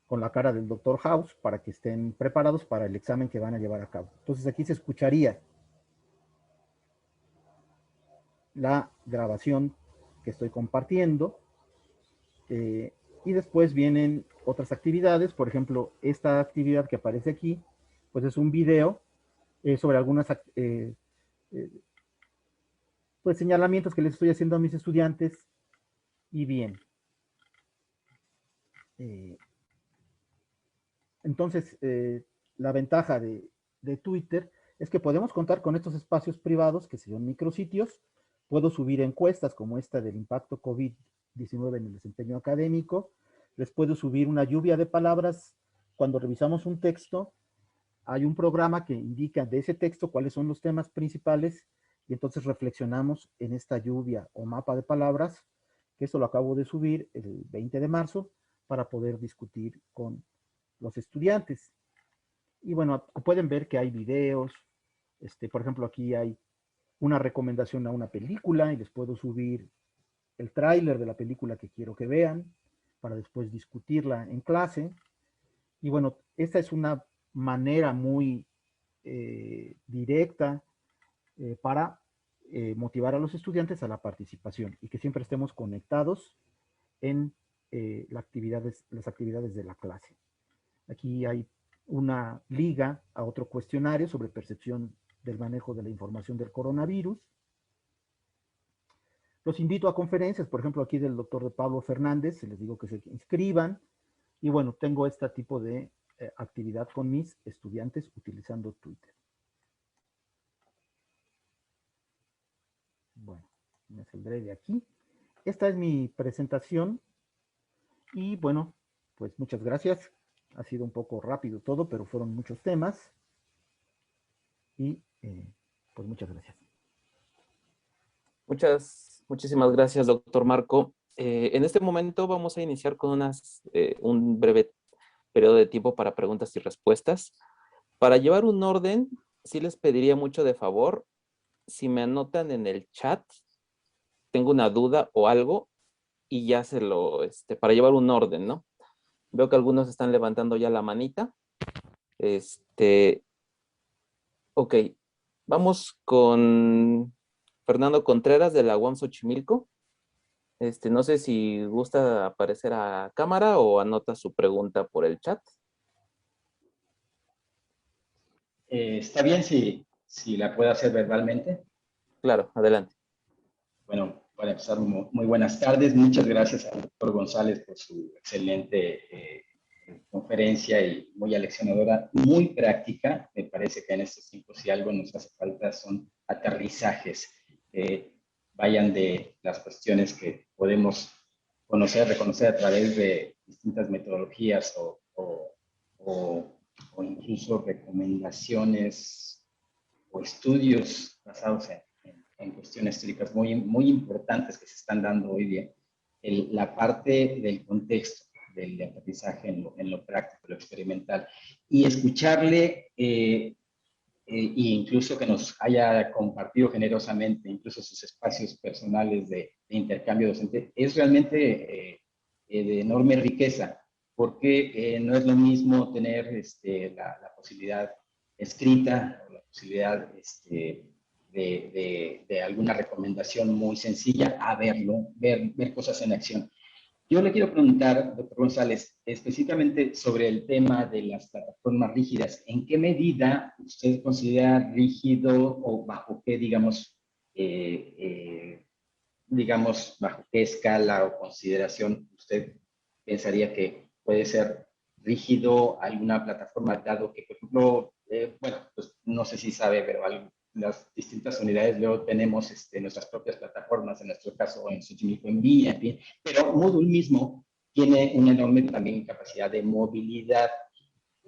con la cara del Dr. House para que estén preparados para el examen que van a llevar a cabo. Entonces aquí se escucharía la grabación que estoy compartiendo y después vienen otras actividades. Por ejemplo, esta actividad que aparece aquí, pues es un video sobre algunas pues señalamientos que les estoy haciendo a mis estudiantes. Y bien, entonces la ventaja de Twitter es que podemos contar con estos espacios privados que son micrositios. Puedo subir encuestas como esta del impacto COVID-19 en el desempeño académico. Les puedo subir una lluvia de palabras. Cuando revisamos un texto, hay un programa que indica de ese texto cuáles son los temas principales y entonces reflexionamos en esta lluvia o mapa de palabras, que eso lo acabo de subir el 20 de marzo para poder discutir con los estudiantes. Y bueno, pueden ver que hay videos, por ejemplo, aquí hay una recomendación a una película y les puedo subir el tráiler de la película que quiero que vean para después discutirla en clase. Y bueno, esta es una manera muy directa para motivar a los estudiantes a la participación y que siempre estemos conectados en las actividades de la clase. Aquí hay una liga a otro cuestionario sobre percepción del manejo de la información del coronavirus. Los invito a conferencias, por ejemplo, aquí del doctor Pablo Fernández, les digo que se inscriban. Y bueno, tengo este tipo de actividad con mis estudiantes utilizando Twitter. Bueno, me saldré de aquí. Esta es mi presentación. Y bueno, pues muchas gracias. Ha sido un poco rápido todo, pero fueron muchos temas. Y pues muchas gracias. Muchísimas gracias, doctor Marco. En este momento vamos a iniciar con un breve periodo de tiempo para preguntas y respuestas. Para llevar un orden, sí les pediría mucho de favor, si me anotan en el chat, tengo una duda o algo, y ya para llevar un orden, ¿no? Veo que algunos están levantando ya la manita. Ok, vamos con Fernando Contreras de la UAM Xochimilco. No sé si gusta aparecer a cámara o anota su pregunta por el chat. Está bien si la puedo hacer verbalmente. Claro, adelante. Bueno, para empezar, muy buenas tardes. Muchas gracias al doctor González por su excelente conferencia y muy aleccionadora, muy práctica. Me parece que en estos tiempos, si algo nos hace falta, son aterrizajes. Vayan de las cuestiones que podemos conocer, reconocer a través de distintas metodologías o incluso recomendaciones o estudios basados en cuestiones teóricas muy importantes que se están dando hoy día. La parte del contexto del aprendizaje en lo práctico, lo experimental, y escucharle e incluso que nos haya compartido generosamente incluso sus espacios personales de intercambio docente, es realmente de enorme riqueza, porque no es lo mismo tener la posibilidad escrita, o la posibilidad de alguna recomendación muy sencilla a verlo, ver cosas en acción. Yo le quiero preguntar, doctor González, específicamente sobre el tema de las plataformas rígidas. ¿En qué medida usted considera rígido o bajo qué, digamos, bajo qué escala o consideración usted pensaría que puede ser rígido alguna plataforma, dado que, por ejemplo, bueno, pues no sé si sabe, pero las distintas unidades luego tenemos nuestras propias plataformas, en nuestro caso en Xochimilco en vía, en fin, pero Moodle mismo tiene una enorme también capacidad de movilidad,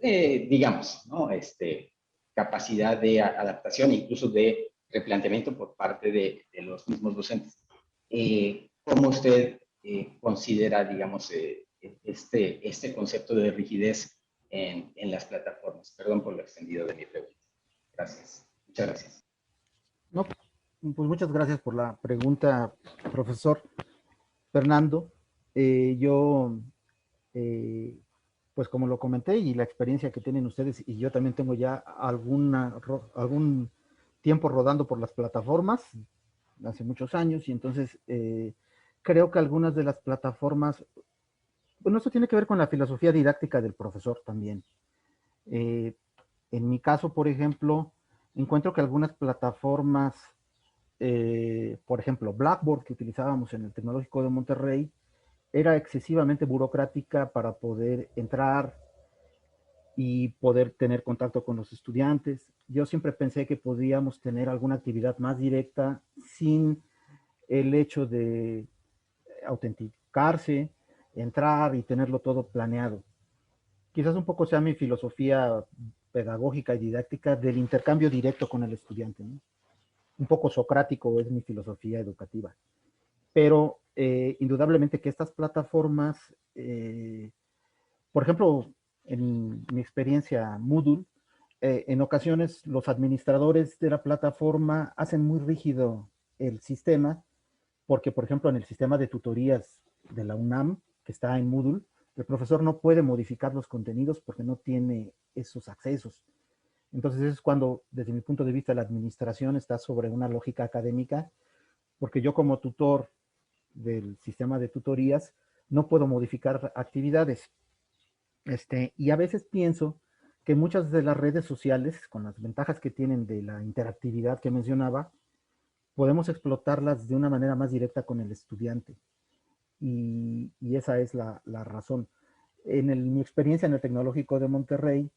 digamos, ¿no? Capacidad de adaptación, incluso de replanteamiento por parte de los mismos docentes. ¿Cómo usted considera, digamos, este concepto de rigidez en las plataformas? Perdón por lo extendido de mi pregunta. Gracias. Muchas gracias. No, pues muchas gracias por la pregunta, profesor Fernando. Yo, pues como lo comenté, y la experiencia que tienen ustedes, y yo también tengo ya algún tiempo rodando por las plataformas, hace muchos años, y entonces creo que algunas de las plataformas, bueno, esto tiene que ver con la filosofía didáctica del profesor también. En mi caso, por ejemplo, encuentro que algunas plataformas, por ejemplo, Blackboard, que utilizábamos en el Tecnológico de Monterrey, era excesivamente burocrática para poder entrar y poder tener contacto con los estudiantes. Yo siempre pensé que podíamos tener alguna actividad más directa sin el hecho de autenticarse, entrar y tenerlo todo planeado. Quizás un poco sea mi filosofía pedagógica y didáctica del intercambio directo con el estudiante, ¿no? Un poco socrático es mi filosofía educativa. Pero indudablemente que estas plataformas, por ejemplo, en mi experiencia Moodle, en ocasiones los administradores de la plataforma hacen muy rígido el sistema, porque por ejemplo en el sistema de tutorías de la UNAM, que está en Moodle, el profesor no puede modificar los contenidos porque no tiene esos accesos. Entonces es cuando, desde mi punto de vista, la administración está sobre una lógica académica, porque yo como tutor del sistema de tutorías no puedo modificar actividades. Y a veces pienso que muchas de las redes sociales, con las ventajas que tienen de la interactividad que mencionaba, podemos explotarlas de una manera más directa con el estudiante. Y esa es la razón. Mi experiencia en el Tecnológico de Monterrey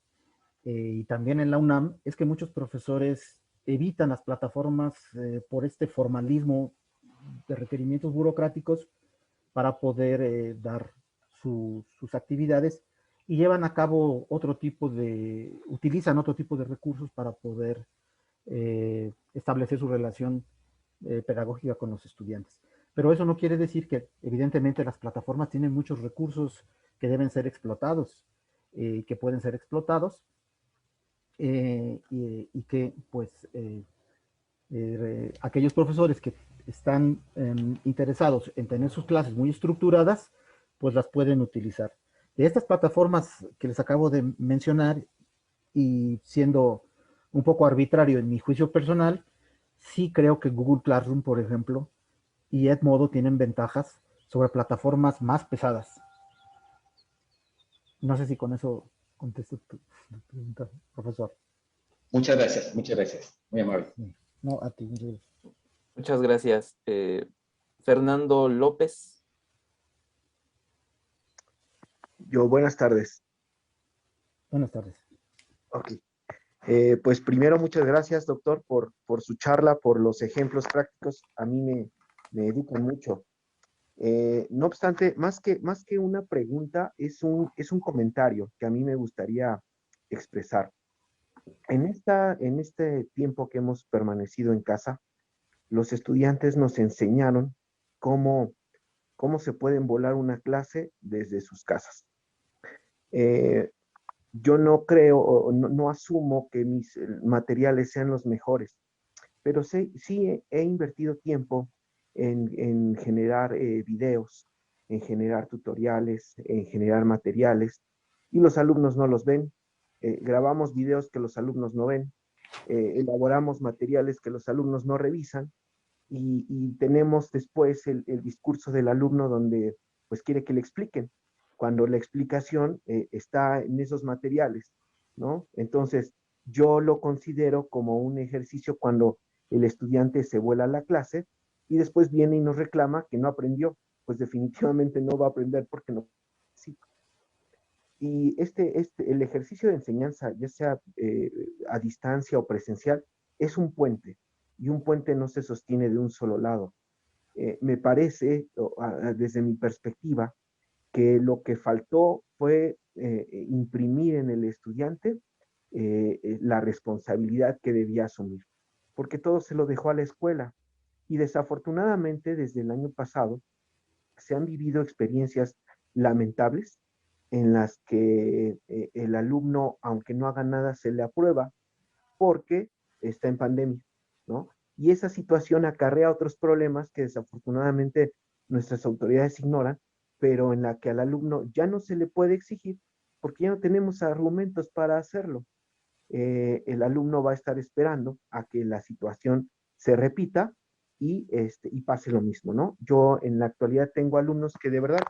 y también en la UNAM, es que muchos profesores evitan las plataformas por este formalismo de requerimientos burocráticos para poder dar sus actividades, y llevan a cabo utilizan otro tipo de recursos para poder establecer su relación pedagógica con los estudiantes. Pero eso no quiere decir que evidentemente las plataformas tienen muchos recursos que deben ser explotados, que pueden ser explotados, y que pues aquellos profesores que están interesados en tener sus clases muy estructuradas, pues las pueden utilizar. De estas plataformas que les acabo de mencionar, y siendo un poco arbitrario en mi juicio personal, sí creo que Google Classroom, por ejemplo, y Edmodo tienen ventajas sobre plataformas más pesadas. No sé si con eso contesto tu pregunta, profesor. Muchas gracias, muchas gracias. Muy amable. No, a ti. Muchas gracias. Fernando López. Buenas tardes. Buenas tardes. Ok. Pues primero, muchas gracias, doctor, por su charla, por los ejemplos prácticos. A mí me educan mucho. No obstante, más que una pregunta, es un comentario que a mí me gustaría expresar. En este tiempo que hemos permanecido en casa, los estudiantes nos enseñaron cómo se pueden volar una clase desde sus casas. Yo no creo o no asumo que mis materiales sean los mejores, pero sí he invertido tiempo en generar videos, en generar tutoriales, en generar materiales, y los alumnos no los ven. Grabamos videos que los alumnos no ven, elaboramos materiales que los alumnos no revisan, y tenemos después el discurso del alumno donde pues quiere que le expliquen, cuando la explicación está en esos materiales, ¿no? Entonces, yo lo considero como un ejercicio cuando el estudiante se vuela a la clase y después viene y nos reclama que no aprendió, pues definitivamente no va a aprender porque no. Sí. Y el ejercicio de enseñanza, ya sea a distancia o presencial, es un puente, y un puente no se sostiene de un solo lado. Me parece, desde mi perspectiva, que lo que faltó fue imprimir en el estudiante la responsabilidad que debía asumir, porque todo se lo dejó a la escuela. Y desafortunadamente, desde el año pasado, se han vivido experiencias lamentables en las que el alumno, aunque no haga nada, se le aprueba porque está en pandemia, ¿no? Y esa situación acarrea otros problemas que desafortunadamente nuestras autoridades ignoran, pero en la que al alumno ya no se le puede exigir porque ya no tenemos argumentos para hacerlo. El alumno va a estar esperando a que la situación se repita y pase lo mismo, ¿no? Yo en la actualidad tengo alumnos que de verdad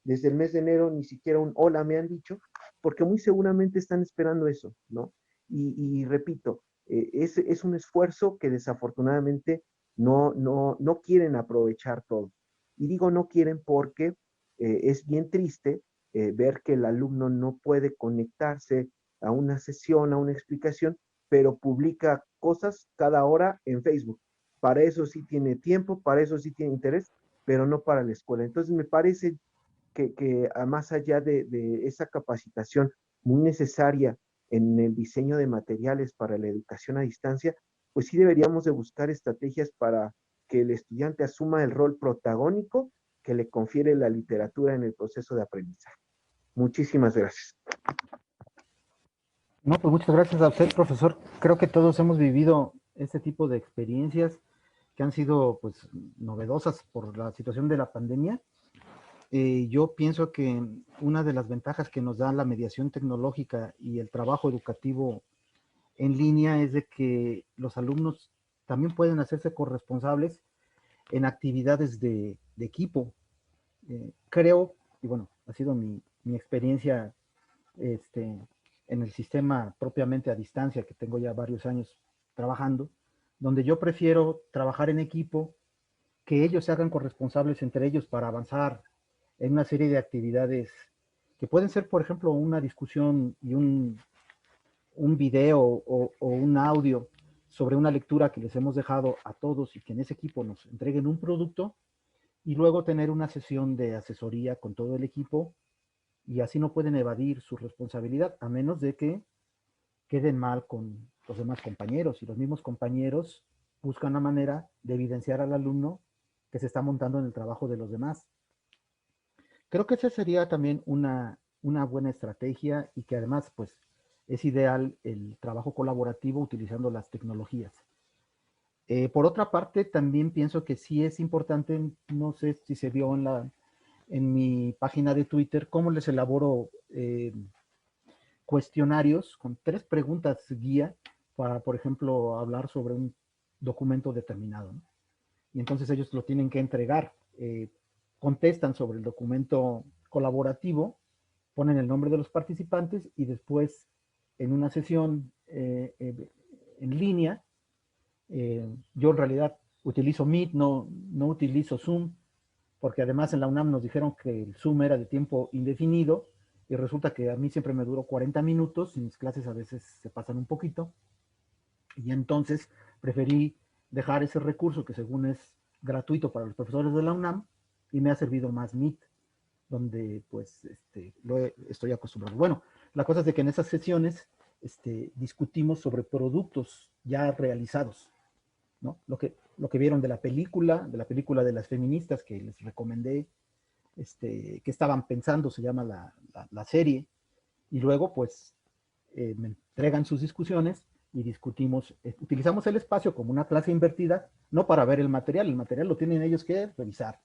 desde el mes de enero ni siquiera un hola me han dicho, porque muy seguramente están esperando eso, ¿no? Y repito, es un esfuerzo que desafortunadamente no quieren aprovechar todo. Y digo no quieren porque es bien triste ver que el alumno no puede conectarse a una sesión, a una explicación, pero publica cosas cada hora en Facebook. Para eso sí tiene tiempo, para eso sí tiene interés, pero no para la escuela. Entonces me parece que más allá de esa capacitación muy necesaria en el diseño de materiales para la educación a distancia, pues sí deberíamos de buscar estrategias para que el estudiante asuma el rol protagónico que le confiere la literatura en el proceso de aprendizaje. Muchísimas gracias. No, pues muchas gracias a usted, profesor. Creo que todos hemos vivido este tipo de experiencias que han sido pues novedosas por la situación de la pandemia. Yo pienso que una de las ventajas que nos da la mediación tecnológica y el trabajo educativo en línea es de que los alumnos también pueden hacerse corresponsables en actividades de equipo. Creo, y bueno, ha sido mi experiencia en el sistema propiamente a distancia, que tengo ya varios años trabajando, donde yo prefiero trabajar en equipo, que ellos se hagan corresponsables entre ellos para avanzar en una serie de actividades que pueden ser, por ejemplo, una discusión y un video o un audio sobre una lectura que les hemos dejado a todos y que en ese equipo nos entreguen un producto, y luego tener una sesión de asesoría con todo el equipo, y así no pueden evadir su responsabilidad, a menos de que queden mal con los demás compañeros, y los mismos compañeros buscan la manera de evidenciar al alumno que se está montando en el trabajo de los demás. Creo que esa sería también una buena estrategia, y que además pues es ideal el trabajo colaborativo utilizando las tecnologías. Por otra parte, también pienso que sí es importante, no sé si se vio en mi página de Twitter, cómo les elaboro cuestionarios con 3 preguntas guía para, por ejemplo, hablar sobre un documento determinado, ¿no? Y entonces ellos lo tienen que entregar. Contestan sobre el documento colaborativo, ponen el nombre de los participantes y después en una sesión en línea, yo en realidad utilizo Meet, no utilizo Zoom, porque además en la UNAM nos dijeron que el Zoom era de tiempo indefinido y resulta que a mí siempre me duró 40 minutos y mis clases a veces se pasan un poquito. Y entonces preferí dejar ese recurso que según es gratuito para los profesores de la UNAM y me ha servido más Meet, donde pues estoy acostumbrado. Bueno, la cosa es de que en esas sesiones discutimos sobre productos ya realizados, ¿no? Lo que vieron de la película de las feministas que les recomendé, que estaban pensando, se llama la serie, y luego pues me entregan sus discusiones y discutimos, utilizamos el espacio como una clase invertida, no para ver el material lo tienen ellos que revisar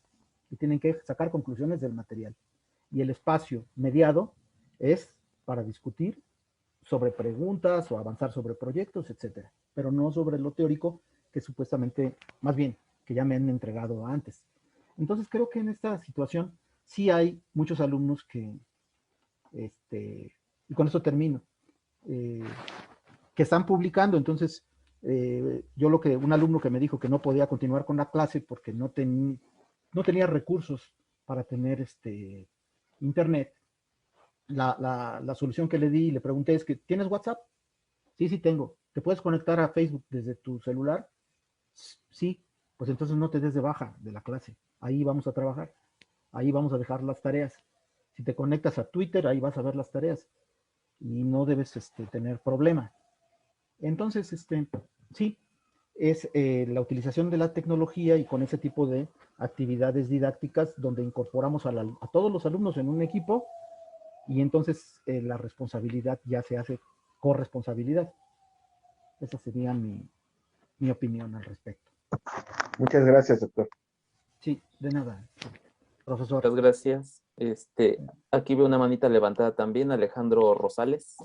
y tienen que sacar conclusiones del material. Y el espacio mediado es para discutir sobre preguntas o avanzar sobre proyectos, etcétera, pero no sobre lo teórico que supuestamente, más bien, que ya me han entregado antes. Entonces creo que en esta situación sí hay muchos alumnos que, y con eso termino, que están publicando. Entonces, un alumno que me dijo que no podía continuar con la clase porque no tenía recursos para tener internet, la solución que le di y le pregunté es que, ¿tienes WhatsApp? Sí tengo. ¿Te puedes conectar a Facebook desde tu celular? Sí. Pues entonces no te des de baja de la clase. Ahí vamos a trabajar. Ahí vamos a dejar las tareas. Si te conectas a Twitter, ahí vas a ver las tareas. Y no debes tener problema. Entonces, sí, es la utilización de la tecnología y con ese tipo de actividades didácticas donde incorporamos a todos los alumnos en un equipo y entonces la responsabilidad ya se hace corresponsabilidad. Esa sería mi opinión al respecto. Muchas gracias, doctor. Sí, de nada, profesor. Muchas gracias. Aquí veo una manita levantada también, Alejandro Rosales.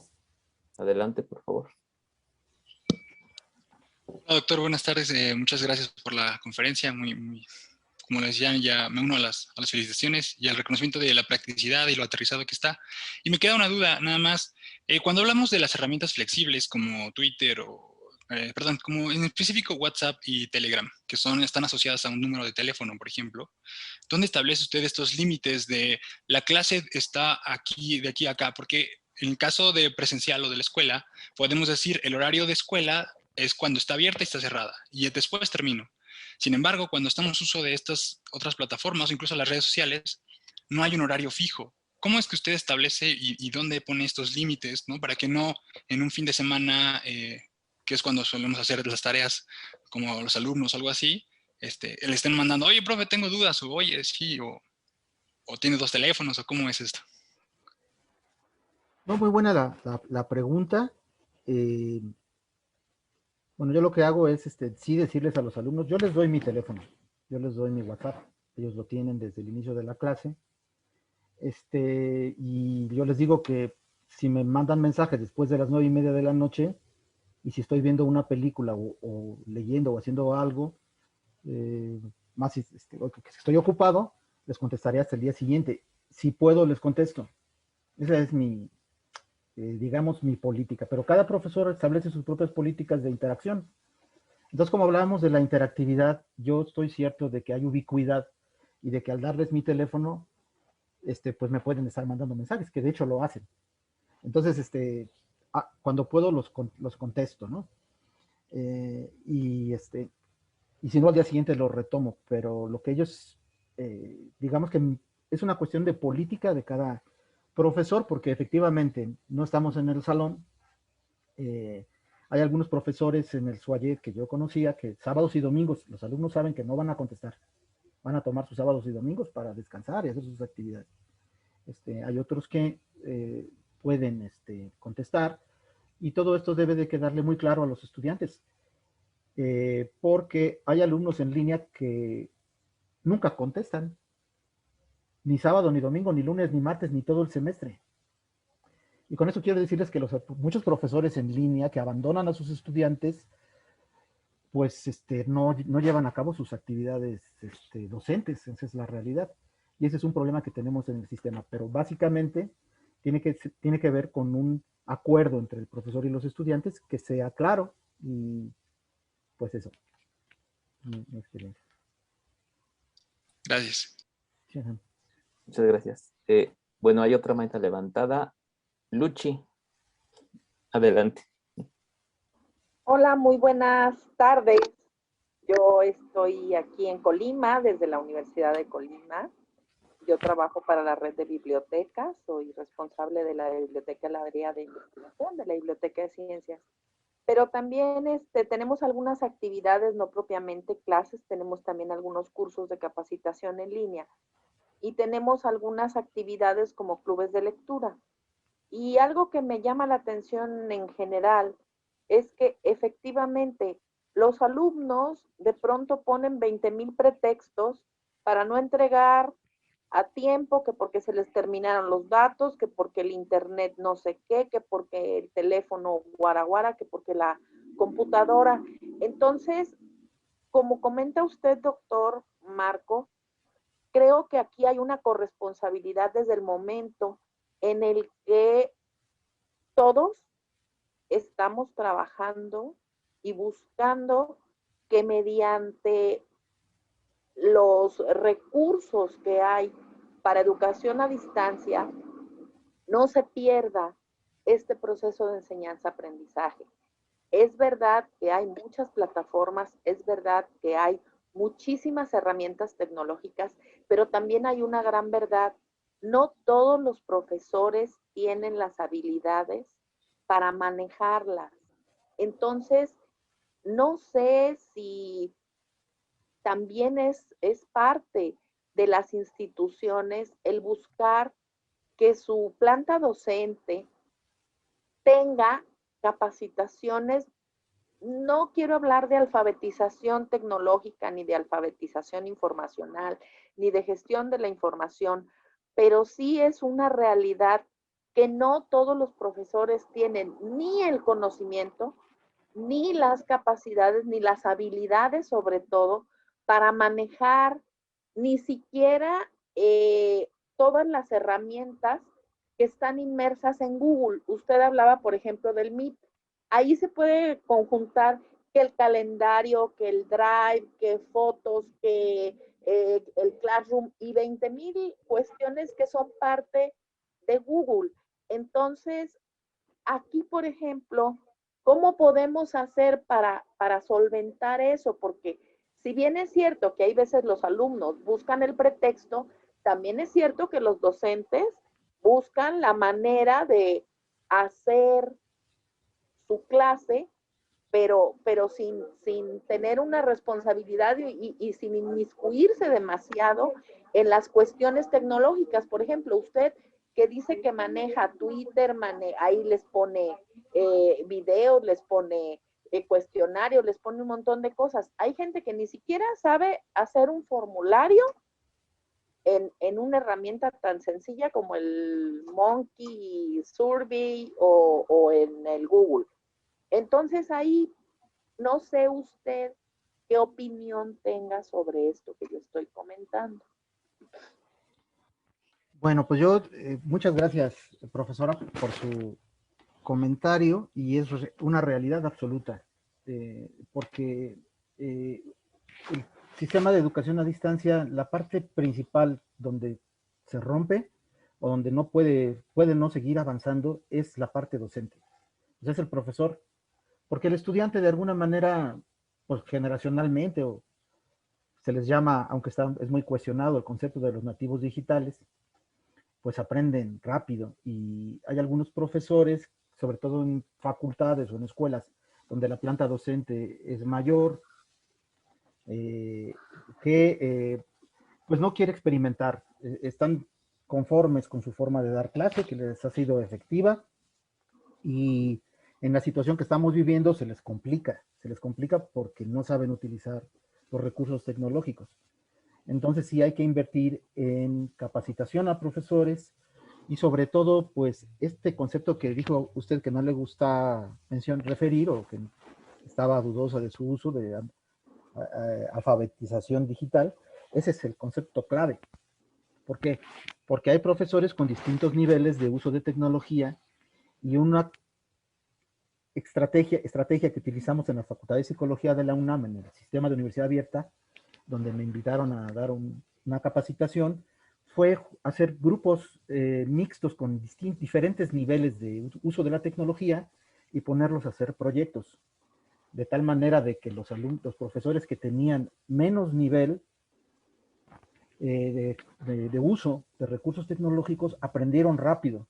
Adelante, por favor. Hola, doctor, buenas tardes. Muchas gracias por la conferencia. Como les decía, ya me uno a las felicitaciones y al reconocimiento de la practicidad y lo aterrizado que está. Y me queda una duda, nada más. Cuando hablamos de las herramientas flexibles como Twitter como en específico WhatsApp y Telegram, que están asociadas a un número de teléfono, por ejemplo, ¿dónde establece usted estos límites de la clase está aquí, de aquí a acá? Porque en el caso de presencial o de la escuela, podemos decir el horario de escuela es cuando está abierta y está cerrada, y después termino. Sin embargo, cuando estamos uso de estas otras plataformas, incluso las redes sociales, no hay un horario fijo. ¿Cómo es que usted establece y dónde pone estos límites, ¿no? Para que no en un fin de semana, que es cuando solemos hacer las tareas como los alumnos o algo así, le estén mandando, oye, profe, tengo dudas, o oye, sí, o tiene 2 teléfonos, o cómo es esto? No, muy buena la pregunta. Bueno, yo lo que hago es sí decirles a los alumnos, yo les doy mi teléfono, yo les doy mi WhatsApp, ellos lo tienen desde el inicio de la clase, y yo les digo que si me mandan mensajes después de las 9:30 de la noche, y si estoy viendo una película o leyendo o haciendo algo, más que estoy ocupado, les contestaré hasta el día siguiente. Si puedo, les contesto. Esa es digamos, mi política, pero cada profesor establece sus propias políticas de interacción. Entonces, como hablábamos de la interactividad, yo estoy cierto de que hay ubicuidad y de que al darles mi teléfono, pues me pueden estar mandando mensajes, que de hecho lo hacen. Entonces, cuando puedo los contesto, ¿no? Y si no, al día siguiente lo retomo, pero lo que ellos, digamos que es una cuestión de política de cada profesor, porque efectivamente no estamos en el salón. Hay algunos profesores en el Soyet que yo conocía que sábados y domingos los alumnos saben que no van a contestar, van a tomar sus sábados y domingos para descansar y hacer sus actividades. Hay otros que pueden contestar, y todo esto debe de quedarle muy claro a los estudiantes, porque hay alumnos en línea que nunca contestan, ni sábado, ni domingo, ni lunes, ni martes, ni todo el semestre. Y con eso quiero decirles que muchos profesores en línea que abandonan a sus estudiantes, pues no llevan a cabo sus actividades docentes, esa es la realidad. Y ese es un problema que tenemos en el sistema, pero básicamente tiene que ver con un acuerdo entre el profesor y los estudiantes que sea claro, y pues eso, mi experiencia. Gracias. Sí, ajá. Muchas gracias. Bueno, hay otra mano levantada. Luchi, adelante. Hola, muy buenas tardes. Yo estoy aquí en Colima, desde la Universidad de Colima. Yo trabajo para la red de bibliotecas, soy responsable de la Biblioteca del Área de Investigación, de la Biblioteca de Ciencias. Pero también tenemos algunas actividades, no propiamente clases, tenemos también algunos cursos de capacitación en línea y tenemos algunas actividades como clubes de lectura. Y algo que me llama la atención en general es que efectivamente los alumnos de pronto ponen 20,000 pretextos para no entregar a tiempo, que porque se les terminaron los datos, que porque el internet no sé qué, que porque el teléfono guaraguara, que porque la computadora. Entonces, como comenta usted, doctor Marco, creo que aquí hay una corresponsabilidad desde el momento en el que todos estamos trabajando y buscando que mediante los recursos que hay para educación a distancia no se pierda este proceso de enseñanza-aprendizaje. Es verdad que hay muchas plataformas, es verdad que hay muchísimas herramientas tecnológicas, pero también hay una gran verdad. No todos los profesores tienen las habilidades para manejarlas. Entonces, no sé si también es parte de las instituciones el buscar que su planta docente tenga capacitaciones. No quiero hablar de alfabetización tecnológica, ni de alfabetización informacional, ni de gestión de la información, pero sí es una realidad que no todos los profesores tienen ni el conocimiento, ni las capacidades, ni las habilidades, sobre todo, para manejar ni siquiera todas las herramientas que están inmersas en Google. Usted hablaba, por ejemplo, del Meet. Ahí se puede conjuntar que el calendario, que el Drive, que fotos, que el Classroom y 20,000 cuestiones que son parte de Google. Entonces, aquí, por ejemplo, ¿cómo podemos hacer para solventar eso? Porque si bien es cierto que hay veces los alumnos buscan el pretexto, también es cierto que los docentes buscan la manera de hacer su clase, pero sin tener una responsabilidad y sin inmiscuirse demasiado en las cuestiones tecnológicas. Por ejemplo, usted que dice que maneja Twitter, ahí les pone videos, les pone cuestionarios, les pone un montón de cosas. Hay gente que ni siquiera sabe hacer un formulario en una herramienta tan sencilla como el Monkey Survey o en el Google. Entonces ahí no sé usted qué opinión tenga sobre esto que yo estoy comentando. Bueno, pues yo, muchas gracias, profesora, por su comentario, y es una realidad absoluta, porque el sistema de educación a distancia, la parte principal donde se rompe o donde no puede no seguir avanzando es la parte docente. O sea, es el profesor, porque el estudiante de alguna manera, pues generacionalmente, o se les llama, aunque es muy cuestionado el concepto de los nativos digitales, pues aprenden rápido, y hay algunos profesores, sobre todo en facultades o en escuelas, donde la planta docente es mayor, pues no quiere experimentar, están conformes con su forma de dar clase, que les ha sido efectiva, y en la situación que estamos viviendo se les complica porque no saben utilizar los recursos tecnológicos. Entonces sí hay que invertir en capacitación a profesores y sobre todo, pues, este concepto que dijo usted que no le gusta referir o que estaba dudosa de su uso de alfabetización digital, ese es el concepto clave. ¿Por qué? Porque hay profesores con distintos niveles de uso de tecnología y una estrategia que utilizamos en la Facultad de Psicología de la UNAM, en el sistema de universidad abierta, donde me invitaron a dar una capacitación, fue hacer grupos mixtos con diferentes niveles de uso de la tecnología y ponerlos a hacer proyectos, de tal manera de que los profesores que tenían menos nivel de uso de recursos tecnológicos aprendieron rápido,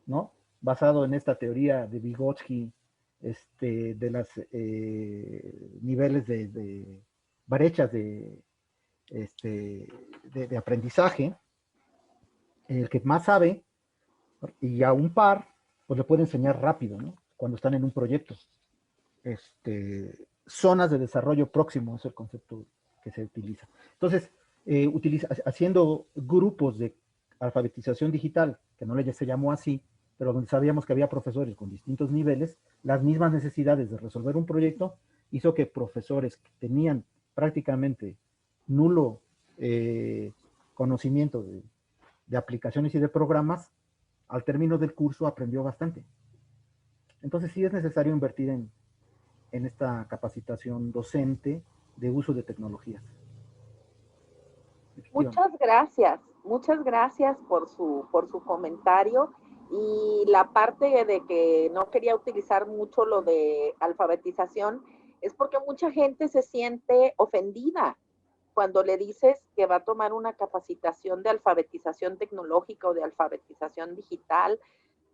¿no? Basado en esta teoría de Vygotsky, de los niveles de brechas de aprendizaje. El que más sabe y a un par, pues le puede enseñar rápido, ¿no? Cuando están en un proyecto. Zonas de desarrollo próximo es el concepto que se utiliza. Entonces, haciendo grupos de alfabetización digital, que no se llamó así, pero donde sabíamos que había profesores con distintos niveles, las mismas necesidades de resolver un proyecto hizo que profesores que tenían prácticamente nulo conocimiento de aplicaciones y de programas, al término del curso aprendió bastante. Entonces sí es necesario invertir en esta capacitación docente de uso de tecnologías. Muchas gracias por su comentario. Y la parte de que no quería utilizar mucho lo de alfabetización es porque mucha gente se siente ofendida cuando le dices que va a tomar una capacitación de alfabetización tecnológica o de alfabetización digital,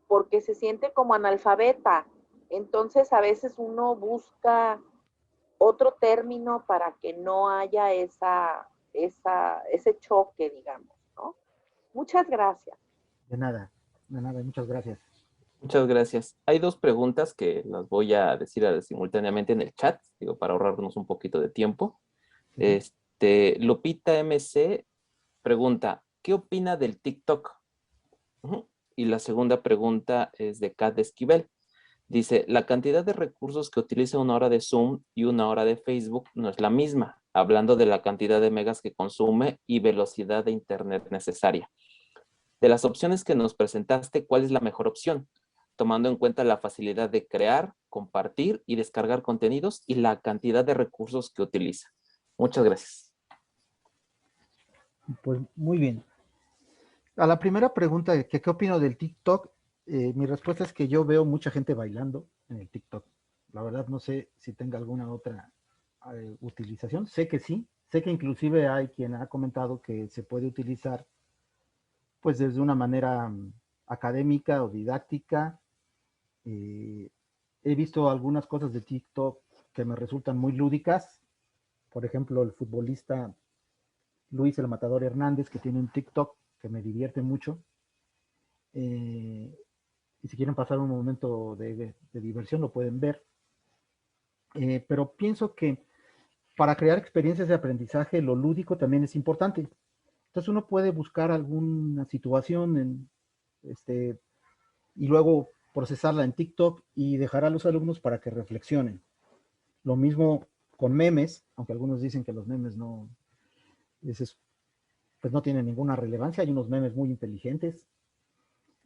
porque se siente como analfabeta. Entonces a veces uno busca otro término para que no haya ese choque, digamos, ¿no? Muchas gracias. De nada, muchas gracias. Muchas gracias. Hay dos preguntas que las voy a decir simultáneamente en el chat, digo, para ahorrarnos un poquito de tiempo. Lupita MC pregunta, ¿qué opina del TikTok? Y la segunda pregunta es de Kat Esquivel. Dice, la cantidad de recursos que utiliza una hora de Zoom y una hora de Facebook no es la misma, hablando de la cantidad de megas que consume y velocidad de internet necesaria. De las opciones que nos presentaste, ¿cuál es la mejor opción? Tomando en cuenta la facilidad de crear, compartir y descargar contenidos y la cantidad de recursos que utiliza. Muchas gracias. Pues muy bien. A la primera pregunta, ¿qué opino del TikTok? Mi respuesta es que yo veo mucha gente bailando en el TikTok. La verdad no sé si tenga alguna otra utilización. Sé que sí. Sé que inclusive hay quien ha comentado que se puede utilizar pues desde una manera académica o didáctica. He visto algunas cosas de TikTok que me resultan muy lúdicas. Por ejemplo, el futbolista Luis el Matador Hernández, que tiene un TikTok que me divierte mucho. Y si quieren pasar un momento de diversión, lo pueden ver. Pero pienso que para crear experiencias de aprendizaje, lo lúdico también es importante. Entonces uno puede buscar alguna situación y luego procesarla en TikTok y dejar a los alumnos para que reflexionen. Lo mismo con memes, aunque algunos dicen que los memes pues no tienen ninguna relevancia. Hay unos memes muy inteligentes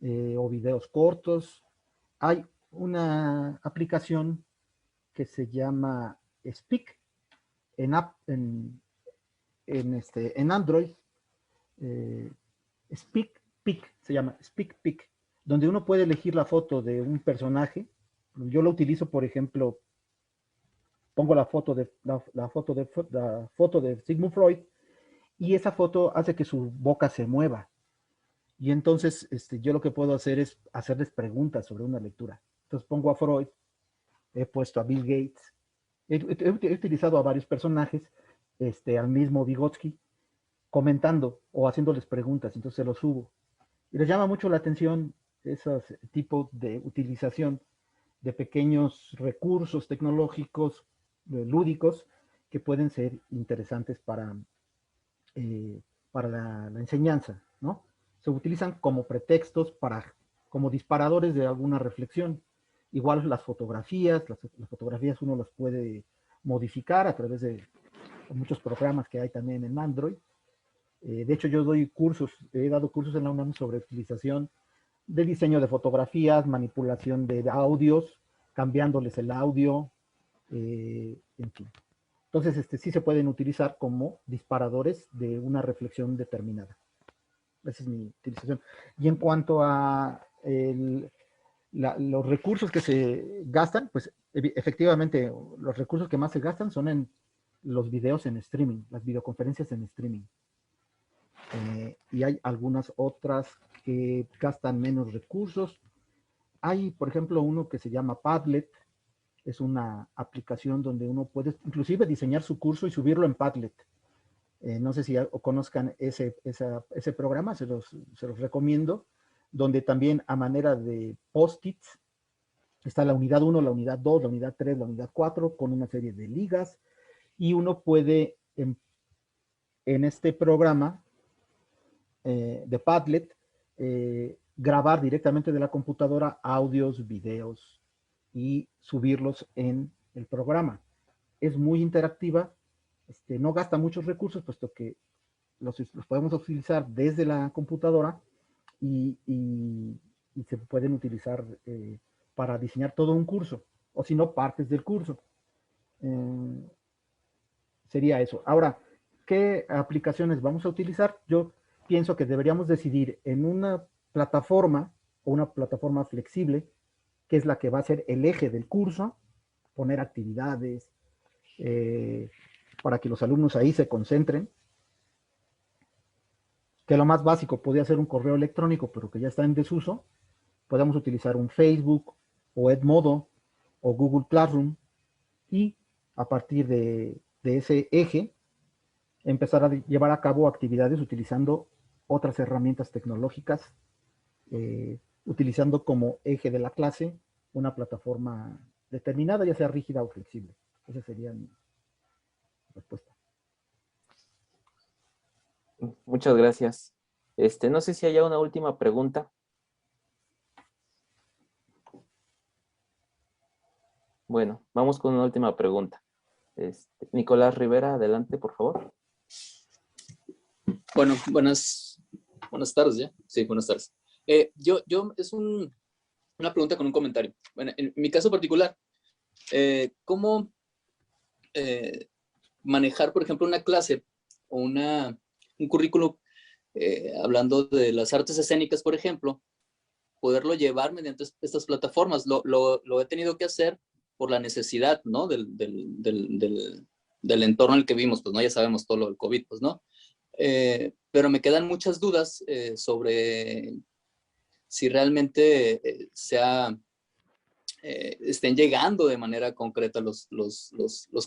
o videos cortos. Hay una aplicación que se llama Speak en Android. SpeakPic se llama SpeakPic, donde uno puede elegir la foto de un personaje. Yo lo utilizo, por ejemplo, pongo la foto de Sigmund Freud y esa foto hace que su boca se mueva. Y entonces yo lo que puedo hacer es hacerles preguntas sobre una lectura. Entonces pongo a Freud, he puesto a Bill Gates, he utilizado a varios personajes, al mismo Vygotsky, comentando o haciéndoles preguntas, entonces se los subo. Y les llama mucho la atención esos tipos de utilización de pequeños recursos tecnológicos, lúdicos, que pueden ser interesantes para la enseñanza, ¿no? se utilizan como pretextos como disparadores de alguna reflexión. Igual las fotografías uno las puede modificar a través de muchos programas que hay también en Android. De hecho, yo he dado cursos en la UNAM sobre utilización de diseño de fotografías, manipulación de audios, cambiándoles el audio, en fin. Entonces, sí se pueden utilizar como disparadores de una reflexión determinada. Esa es mi utilización. Y en cuanto a los recursos que se gastan, pues efectivamente los recursos que más se gastan son en los videos en streaming, las videoconferencias en streaming. Y hay algunas otras que gastan menos recursos. Hay, por ejemplo, uno que se llama Padlet. Es una aplicación donde uno puede inclusive diseñar su curso y subirlo en Padlet. No sé si conozcan ese programa, se los recomiendo, donde también a manera de post-its está la unidad 1, la unidad 2, la unidad 3, la unidad 4, con una serie de ligas, y uno puede en este programa de Padlet grabar directamente de la computadora audios, videos y subirlos en el programa. Es muy interactiva, no gasta muchos recursos, puesto que los podemos utilizar desde la computadora y se pueden utilizar para diseñar todo un curso, o si no, partes del curso. Sería eso. Ahora, ¿qué aplicaciones vamos a utilizar? Yo pienso que deberíamos decidir en una plataforma o una plataforma flexible, que es la que va a ser el eje del curso, poner actividades para que los alumnos ahí se concentren, que lo más básico podría ser un correo electrónico, pero que ya está en desuso. Podemos utilizar un Facebook o Edmodo o Google Classroom, y a partir de ese eje empezar a llevar a cabo actividades utilizando otras herramientas tecnológicas, utilizando como eje de la clase una plataforma determinada, ya sea rígida o flexible. Esa sería mi respuesta. Muchas gracias. No sé si haya una última pregunta. Bueno, vamos con una última pregunta. Nicolás Rivera, adelante, por favor. Bueno, buenas tardes, ¿ya? Sí, buenas tardes. Es una pregunta con un comentario. Bueno, en mi caso particular, ¿cómo manejar, por ejemplo, una clase o un currículum, hablando de las artes escénicas, por ejemplo, poderlo llevar mediante estas plataformas? Lo he tenido que hacer por la necesidad, ¿no? Del entorno en el que vimos, pues, ¿no? Ya sabemos todo lo del COVID, pues, ¿no? Pero me quedan muchas dudas sobre si realmente estén llegando de manera concreta los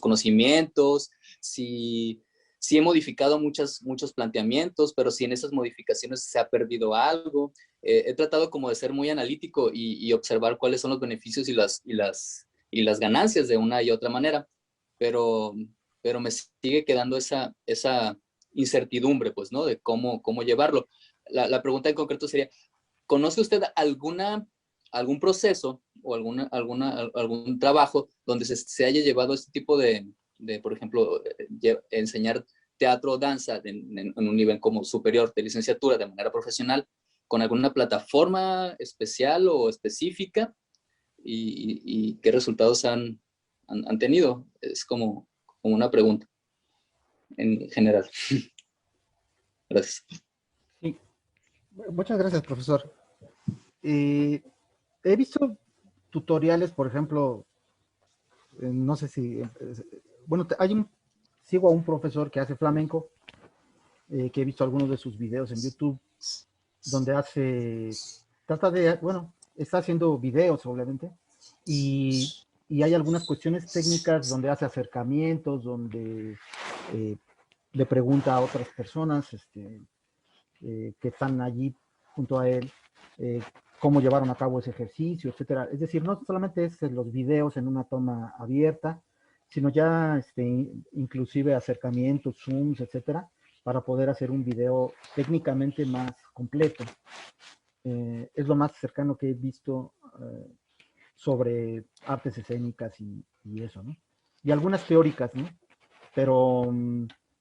conocimientos, si he modificado muchos planteamientos, pero si en esas modificaciones se ha perdido algo. He tratado como de ser muy analítico y observar cuáles son los beneficios y las ganancias de una y otra manera, pero me sigue quedando esa incertidumbre, pues, ¿no? De cómo llevarlo. La pregunta en concreto sería, ¿conoce usted algún proceso o algún trabajo donde se haya llevado este tipo de por ejemplo, enseñar teatro o danza en un nivel como superior de licenciatura de manera profesional, con alguna plataforma especial o específica, y qué resultados han tenido? Es como una pregunta en general. Gracias. Sí. Muchas gracias, profesor. He visto tutoriales, por ejemplo, no sé si, bueno, sigo a un profesor que hace flamenco, que he visto algunos de sus videos en YouTube, donde está haciendo videos, obviamente, y hay algunas cuestiones técnicas donde hace acercamientos, donde le pregunta a otras personas que están allí junto a él, cómo llevaron a cabo ese ejercicio, etcétera. Es decir, no solamente es los videos en una toma abierta, sino ya inclusive acercamientos, zooms, etcétera, para poder hacer un video técnicamente más completo. Es lo más cercano que he visto sobre artes escénicas y eso, ¿no? Y algunas teóricas, ¿no? Pero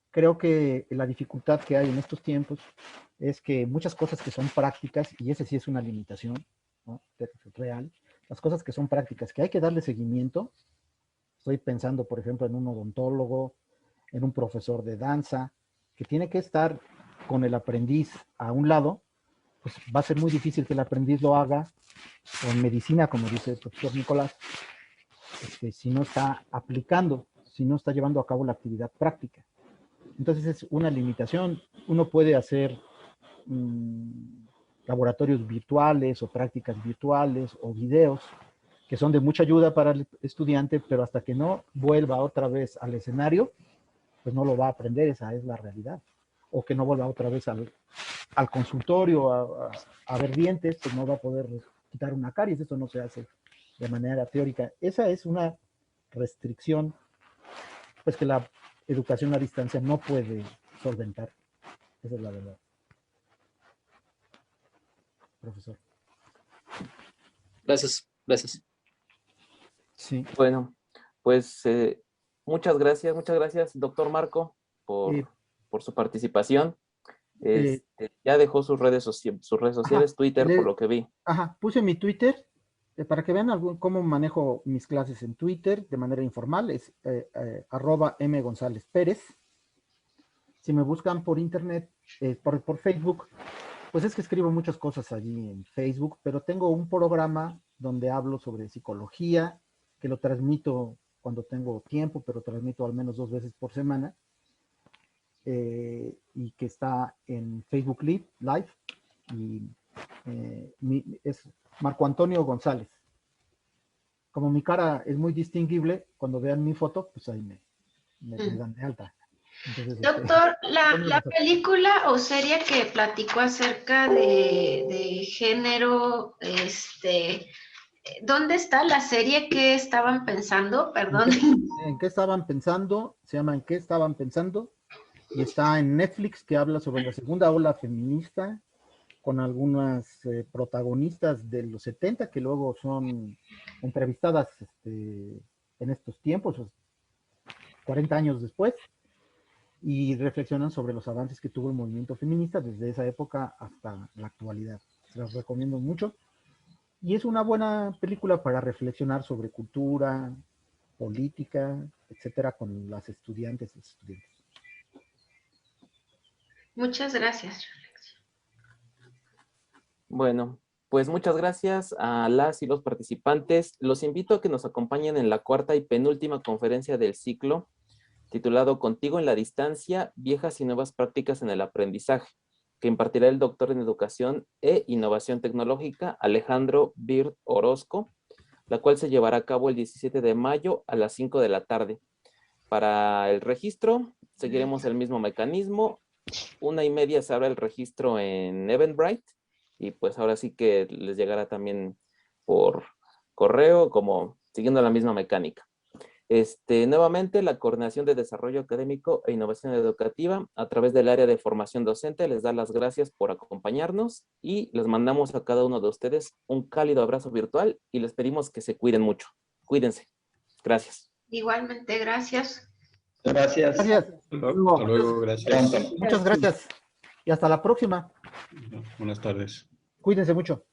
creo que la dificultad que hay en estos tiempos es que muchas cosas que son prácticas, y ese sí es una limitación, ¿no? Real, las cosas que son prácticas, que hay que darle seguimiento. Estoy pensando, por ejemplo, en un odontólogo, en un profesor de danza, que tiene que estar con el aprendiz a un lado, pues va a ser muy difícil que el aprendiz lo haga, o en medicina, como dice el profesor Nicolás, si no está aplicando, si no está llevando a cabo la actividad práctica. Entonces es una limitación. Uno puede hacer laboratorios virtuales o prácticas virtuales o videos que son de mucha ayuda para el estudiante, pero hasta que no vuelva otra vez al escenario, pues no lo va a aprender, esa es la realidad. O que no vuelva otra vez al consultorio a ver dientes, pues no va a poder quitar una caries, eso no se hace de manera teórica. Esa es una restricción, pues que la educación a distancia no puede solventar. Esa es la verdad. Profesor. Gracias, gracias. Sí. Bueno, pues muchas gracias, doctor Marco, por su participación. Ya dejó sus redes sociales, Twitter, por lo que vi. Ajá, puse mi Twitter para que vean cómo manejo mis clases en Twitter de manera informal. Es @mgonzalezperez. Si me buscan por internet, por Facebook, pues es que escribo muchas cosas allí en Facebook, pero tengo un programa donde hablo sobre psicología, que lo transmito cuando tengo tiempo, pero transmito al menos 2 veces por semana. Y que está en Facebook Live, y es Marco Antonio González. Como mi cara es muy distinguible, cuando vean mi foto, pues ahí me dan de alta. Entonces, doctor, la película o serie que platicó acerca de género, ¿dónde está la serie que estaban pensando? Perdón. ¿En qué estaban pensando? Se llama ¿En qué estaban pensando? Y está en Netflix, que habla sobre la segunda ola feminista, con algunas protagonistas de los 70 que luego son entrevistadas en estos tiempos, 40 años después, y reflexionan sobre los avances que tuvo el movimiento feminista desde esa época hasta la actualidad. Se las recomiendo mucho. Y es una buena película para reflexionar sobre cultura, política, etcétera, con las estudiantes y estudiantes. Muchas gracias. Bueno, pues muchas gracias a las y los participantes. Los invito a que nos acompañen en la cuarta y penúltima conferencia del ciclo, titulado Contigo en la distancia, viejas y nuevas prácticas en el aprendizaje, que impartirá el doctor en Educación e Innovación Tecnológica, Alejandro Bird Orozco, la cual se llevará a cabo el 17 de mayo a las 5 de la tarde. Para el registro, seguiremos el mismo mecanismo. 1:30 se abre el registro en Eventbrite, y pues ahora sí que les llegará también por correo, como siguiendo la misma mecánica. Nuevamente, la Coordinación de Desarrollo Académico e Innovación Educativa, a través del área de formación docente, les da las gracias por acompañarnos y les mandamos a cada uno de ustedes un cálido abrazo virtual y les pedimos que se cuiden mucho. Cuídense. Gracias. Igualmente, gracias. Gracias. Gracias. Hasta luego, gracias. Muchas gracias. Y hasta la próxima. Buenas tardes. Cuídense mucho.